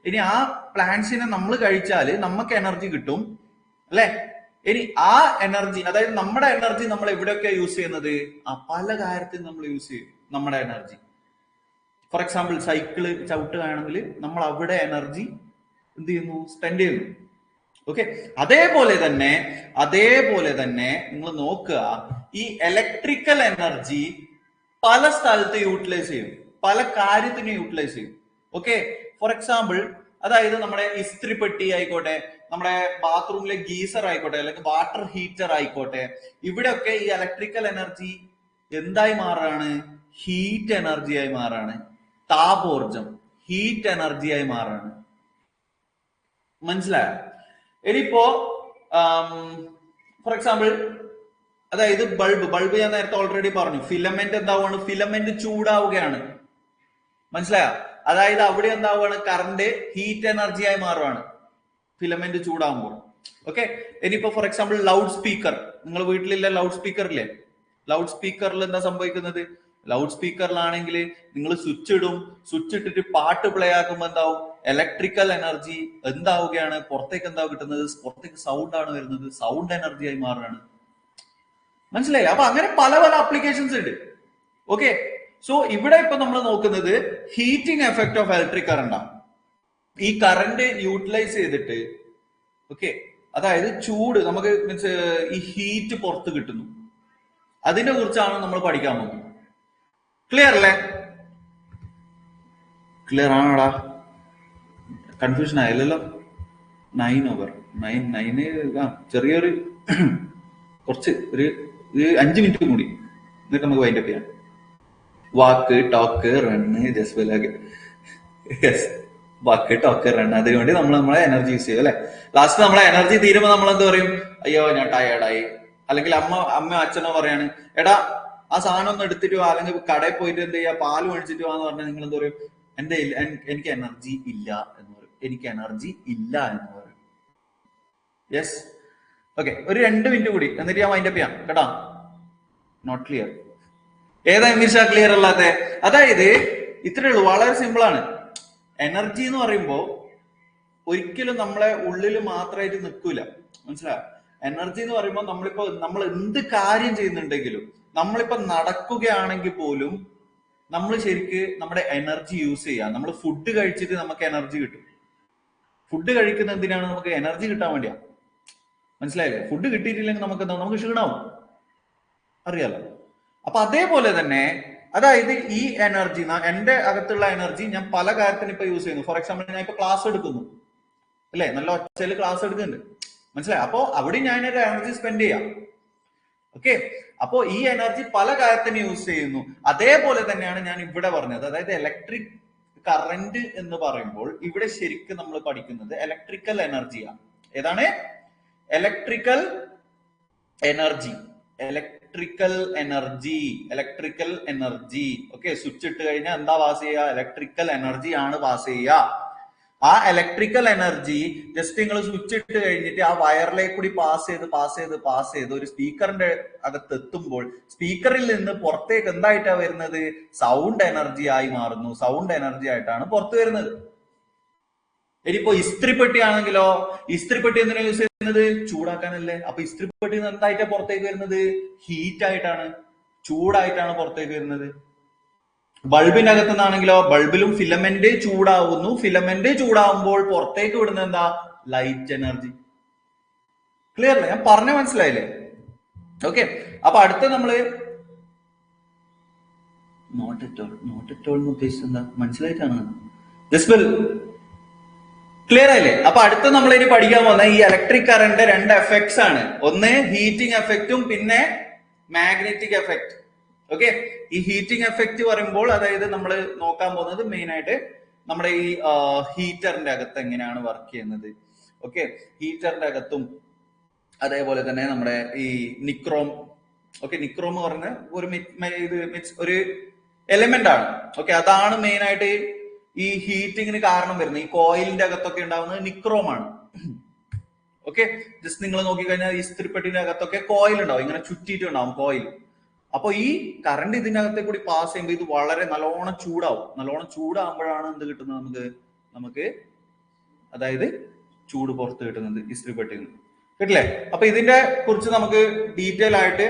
S1: ഇനി ആ പ്ലാന്റ്സിനെ നമ്മൾ കഴിച്ചാൽ നമുക്ക് എനർജി കിട്ടും, അല്ലെ? ഇനി ആ എനർജി, അതായത് നമ്മുടെ എനർജി നമ്മൾ എവിടെയൊക്കെ യൂസ് ചെയ്യുന്നത്? പല കാര്യത്തിൽ നമ്മൾ യൂസ് ചെയ്യും നമ്മുടെ എനർജി. ഫോർ എക്സാമ്പിൾ, സൈക്കിള് ചവിട്ടുകയാണെങ്കിൽ നമ്മൾ അവിടെ എനർജി എന്ത് ചെയ്യുന്നു? സ്പെൻഡ് ചെയ്യുന്നു. ഓക്കെ, അതേപോലെ തന്നെ നിങ്ങൾ നോക്കുക, ഈ ഇലക്ട്രിക്കൽ എനർജി പല സ്ഥലത്ത് യൂട്ടിലൈസ് ചെയ്യും, പല കാര്യത്തിന് യൂട്ടിലൈസ് ചെയ്യും. ഓക്കെ, ഫോർ എക്സാമ്പിൾ, അതായത് നമ്മുടെ ഇസ്ത്രിപ്പെട്ടി ആയിക്കോട്ടെ, നമ്മുടെ ബാത്റൂമിലെ ഗീസർ ആയിക്കോട്ടെ, അല്ലെങ്കിൽ വാട്ടർ ഹീറ്റർ ആയിക്കോട്ടെ, ഇവിടെയൊക്കെ ഈ ഇലക്ട്രിക്കൽ എനർജി എന്തായി മാറാണ്? ഹീറ്റ് എനർജിയായി മാറാണ്. താപോർജം, ഹീറ്റ് എനർജിയായി മാറാണ്. മനസ്സിലായോ? ഇനിയിപ്പോ ഫോർ എക്സാമ്പിൾ, അതായത് ബൾബ് ഞാൻ നേരത്തെ ഓൾറെഡി പറഞ്ഞു, ഫിലമെന്റ് എന്താവുകയാണ്? ഫിലമെന്റ് ചൂടാവുകയാണ്. മനസ്സിലായോ? അതായത് അവിടെ എന്താവുകയാണ്? കറണ്ട് ഹീറ്റ് എനർജിയായി മാറുകയാണ് ഫിലമെന്റ് ചൂടാകുമ്പോൾ. ഓക്കെ, ഇനിയിപ്പോ ഫോർ എക്സാമ്പിൾ ലൗഡ് സ്പീക്കർ, നിങ്ങൾ വീട്ടിലില്ല ലൗഡ് സ്പീക്കർ ഇല്ലേ? ലൗഡ് സ്പീക്കറിൽ എന്താ സംഭവിക്കുന്നത്? ലൗഡ് സ്പീക്കറിലാണെങ്കിൽ നിങ്ങൾ സ്വിച്ച് ഇടും, സ്വിച്ച് ഇട്ടിട്ട് പാട്ട് പ്ലേ ആക്കുമ്പോൾ എന്താവും? ഇലക്ട്രിക്കൽ എനർജി എന്താവുകയാണ്? പുറത്തേക്ക് എന്താ കിട്ടുന്നത്? പുറത്തേക്ക് സൗണ്ട് ആണ് വരുന്നത്, സൗണ്ട് എനർജിയായി മാറുകയാണ്. മനസ്സിലായില്ല? അപ്പൊ അങ്ങനെ പല പല ആപ്ലിക്കേഷൻസ് ഉണ്ട്. ഓക്കെ, സോ ഇവിടെ ഇപ്പൊ നമ്മൾ നോക്കുന്നത് heating effect of electric current ആണ്. ഈ കറണ്ട് യൂട്ടിലൈസ് ചെയ്തിട്ട്, ഓക്കെ, അതായത് ചൂട് നമുക്ക് മീൻസ് ഈ ഹീറ്റ് പുറത്ത് കിട്ടുന്നു, അതിനെ കുറിച്ചാണ് നമ്മൾ പഠിക്കാൻ പോകുന്നത്. ക്ലിയർ അല്ലേ? ക്ലിയർ ആണോടാ? കൺഫ്യൂഷൻ ആയില്ലല്ലോ? 9 ചെറിയൊരു കുറച്ച് ഒരു 5 മിനിറ്റ് കൂടി, എന്നിട്ട് നമുക്ക് വൈൻഡപ്പ് ചെയ്യാം. വാക്ക്, ടോക്ക്, റണ്ണ്, ജസ്വലാഗ്. യെസ്, വാക്ക്, ടോക്ക്, റണ്ണ്. അതിനുവേണ്ടി നമ്മൾ നമ്മളെ എനർജി യൂസ് ചെയ്യും, അല്ലെ? ലാസ്റ്റ് നമ്മളെ എനർജി തീരുമ്പോൾ നമ്മൾ എന്ത് പറയും? അയ്യോ ഞാൻ ടയേർഡായി. അല്ലെങ്കിൽ അമ്മ അച്ഛനോ പറയാണ്, എടാ ആ സാധനം ഒന്ന് എടുത്തിട്ട് വാ, അല്ലെങ്കിൽ കടയിൽ പോയിട്ട് എന്ത് ചെയ്യാ, പാല് മേടിച്ചിട്ട് വാന്ന് പറഞ്ഞാൽ നിങ്ങൾ എന്ത് പറയും? എനിക്ക് എനർജി ഇല്ല എന്ന് പറയും. എനിക്ക് എനർജി ഇല്ല എന്ന് പറയും. യെസ്, ഓക്കെ, ഒരു 2 മിനിറ്റ് കൂടി, എന്നിട്ട് ഞാൻ വൈൻഡപ്പ് ചെയ്യാം കേട്ടോ. Not clear? ഏതാ നിമിഷ ക്ലിയർ അല്ലാത്ത? അതായത് ഇത്രയേ ഉള്ളൂ, വളരെ സിമ്പിൾ ആണ്. എനർജി എന്ന് പറയുമ്പോൾ ഒരിക്കലും നമ്മളെ ഉള്ളിൽ മാത്രമായിട്ട് നിൽക്കൂല, മനസ്സിലായോ? എനർജി എന്ന് പറയുമ്പോൾ നമ്മൾ എന്ത് കാര്യം ചെയ്യുന്നുണ്ടെങ്കിലും, നമ്മളിപ്പോ നടക്കുകയാണെങ്കിൽ പോലും നമ്മൾ ശരിക്ക് നമ്മുടെ എനർജി യൂസ് ചെയ്യാം. നമ്മൾ ഫുഡ് കഴിച്ചിട്ട് നമുക്ക് എനർജി കിട്ടും. ഫുഡ് കഴിക്കുന്ന എന്തിനാണ്? നമുക്ക് എനർജി കിട്ടാൻ വേണ്ടിയാ, മനസ്സിലായില്ലേ? ഫുഡ് കിട്ടിയിട്ടില്ലെങ്കിൽ നമുക്ക് ക്ഷീണാവും, അറിയാലോ. അപ്പൊ അതേപോലെ തന്നെ, അതായത് ഈ എനർജി, എന്റെ അകത്തുള്ള എനർജി ഞാൻ പല കാര്യത്തിന് ഇപ്പൊ യൂസ് ചെയ്യുന്നു. ഫോർ എക്സാമ്പിൾ, ഞാൻ ഇപ്പൊ ക്ലാസ് എടുക്കുന്നു, അല്ലെ? നല്ല ഒച്ചയിൽ ക്ലാസ് എടുക്കുന്നുണ്ട്, മനസ്സിലായി? അപ്പോ അവിടെ ഞാനൊരു എനർജി സ്പെൻഡ് ചെയ്യാം. ഓക്കെ, അപ്പോ ഈ എനർജി പല കാര്യത്തിന് യൂസ് ചെയ്യുന്നു. അതേപോലെ തന്നെയാണ് ഞാൻ ഇവിടെ പറഞ്ഞത്. അതായത് ഇലക്ട്രിക് കറന്റ് എന്ന് പറയുമ്പോൾ ഇവിടെ ശരിക്കും നമ്മൾ പഠിക്കുന്നത് ഇലക്ട്രിക്കൽ എനർജിയാണ്. ഏതാണ്? Electrical energy. ഓക്കെ, സ്വിച്ച് ഇട്ട് കഴിഞ്ഞാൽ എന്താ പാസ് ചെയ്യുക? ഇലക്ട്രിക്കൽ എനർജി ആണ് പാസ് ചെയ്യുക. ആ ഇലക്ട്രിക്കൽ എനർജി ജസ്റ്റ് നിങ്ങൾ സ്വിച്ച് ഇട്ട് കഴിഞ്ഞിട്ട് ആ വയറിലേക്ക് കൂടി പാസ് ചെയ്ത് ഒരു സ്പീക്കറിന്റെ അകത്ത് എത്തുമ്പോൾ സ്പീക്കറിൽ നിന്ന് പുറത്തേക്ക് എന്തായിട്ടാണ് വരുന്നത്? സൗണ്ട് എനർജി ആയി മാറുന്നു. സൗണ്ട് എനർജി ആയിട്ടാണ് പുറത്തു വരുന്നത്. ഇനിയിപ്പോ ഇസ്ത്രിപ്പെട്ടി ആണെങ്കിലോ, ഇസ്ത്രിപ്പെട്ടി എന്തിനാ യൂസ് ചെയ്യുന്നത്? ചൂടാക്കാനല്ലേ. അപ്പൊ ഇസ്ത്രിപ്പെട്ടി എന്തായിട്ടാണ് പുറത്തേക്ക് വരുന്നത്? ഹീറ്റ് ആയിട്ടാണ്, ചൂടായിട്ടാണ് പുറത്തേക്ക് വരുന്നത്. ബൾബിന്റെ അകത്ത് നിന്നാണെങ്കിലോ, ബൾബിലും ഫിലമെന്റ് ചൂടാവുന്നു. ഫിലമെന്റ് ചൂടാവുമ്പോൾ പുറത്തേക്ക് വിടുന്ന എന്താ? Light energy. ക്ലിയർ അല്ലേ? ഞാൻ പറഞ്ഞ മനസ്സിലായില്ലേ? ഓക്കെ, അപ്പൊ അടുത്ത നമ്മള് നോട്ട് അറ്റ് ഓൾ എന്ന് ഉദ്ദേശിച്ചത് എന്താ? മനസ്സിലായിട്ടാണ്. ക്ലിയർ ആയില്ലേ? അപ്പൊ അടുത്ത നമ്മൾ ഇനി പഠിക്കാൻ പോകുന്ന ഈ ഇലക്ട്രിക് കറണ്ട് രണ്ട് എഫക്ട്സ് ആണ്. ഒന്ന് ഹീറ്റിംഗ് എഫക്റ്റും പിന്നെ മാഗ്നറ്റിക് എഫക്ട്. ഓക്കെ, ഈ ഹീറ്റിംഗ് എഫക്റ്റ് പറയുമ്പോൾ അതായത് നമ്മൾ നോക്കാൻ പോകുന്നത് മെയിൻ ആയിട്ട് നമ്മുടെ ഈ ഹീറ്ററിന്റെ അകത്ത് എങ്ങനെയാണ് വർക്ക് ചെയ്യുന്നത്. ഓക്കെ, ഹീറ്ററിന്റെ അകത്തും അതേപോലെ തന്നെ നമ്മുടെ ഈ നിക്രോം. ഓക്കെ, നിക്രോം എന്ന് പറഞ്ഞ ഒരു എലിമെന്റ് ആണ്. ഓക്കെ, അതാണ് മെയിൻ ആയിട്ട് ഈ ഹീറ്റിങ്ങിന് കാരണം വരുന്നത്. ഈ കോയിലിന്റെ അകത്തൊക്കെ ഉണ്ടാവുന്നത് നിക്രോം ആണ്. ഓക്കെ, ജസ്റ്റ് നിങ്ങൾ നോക്കിക്കഴിഞ്ഞാൽ ഈ ഇസ്തിരിപ്പെട്ടിന്റെ അകത്തൊക്കെ കോയിൽ ഉണ്ടാവും, ഇങ്ങനെ ചുറ്റിയിട്ടുണ്ടാവും കോയിൽ. അപ്പൊ ഈ കറണ്ട് ഇതിനകത്തെ കൂടി പാസ് ചെയ്യുമ്പോൾ ഇത് വളരെ നല്ലോണം ചൂടാവും. നല്ലോണം ചൂടാകുമ്പോഴാണ് എന്ത് കിട്ടുന്നത്? നമുക്ക് അതായത് ചൂട് പുറത്ത് കിട്ടുന്നത് ഇസ്തിരിപ്പെട്ടിയിൽ നിന്ന്. കിട്ടില്ലേ? അപ്പൊ ഇതിന്റെ കുറിച്ച് നമുക്ക് ഡീറ്റെയിൽ ആയിട്ട്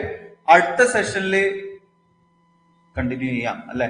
S1: അടുത്ത സെഷനിൽ കണ്ടിന്യൂ ചെയ്യാം, അല്ലെ?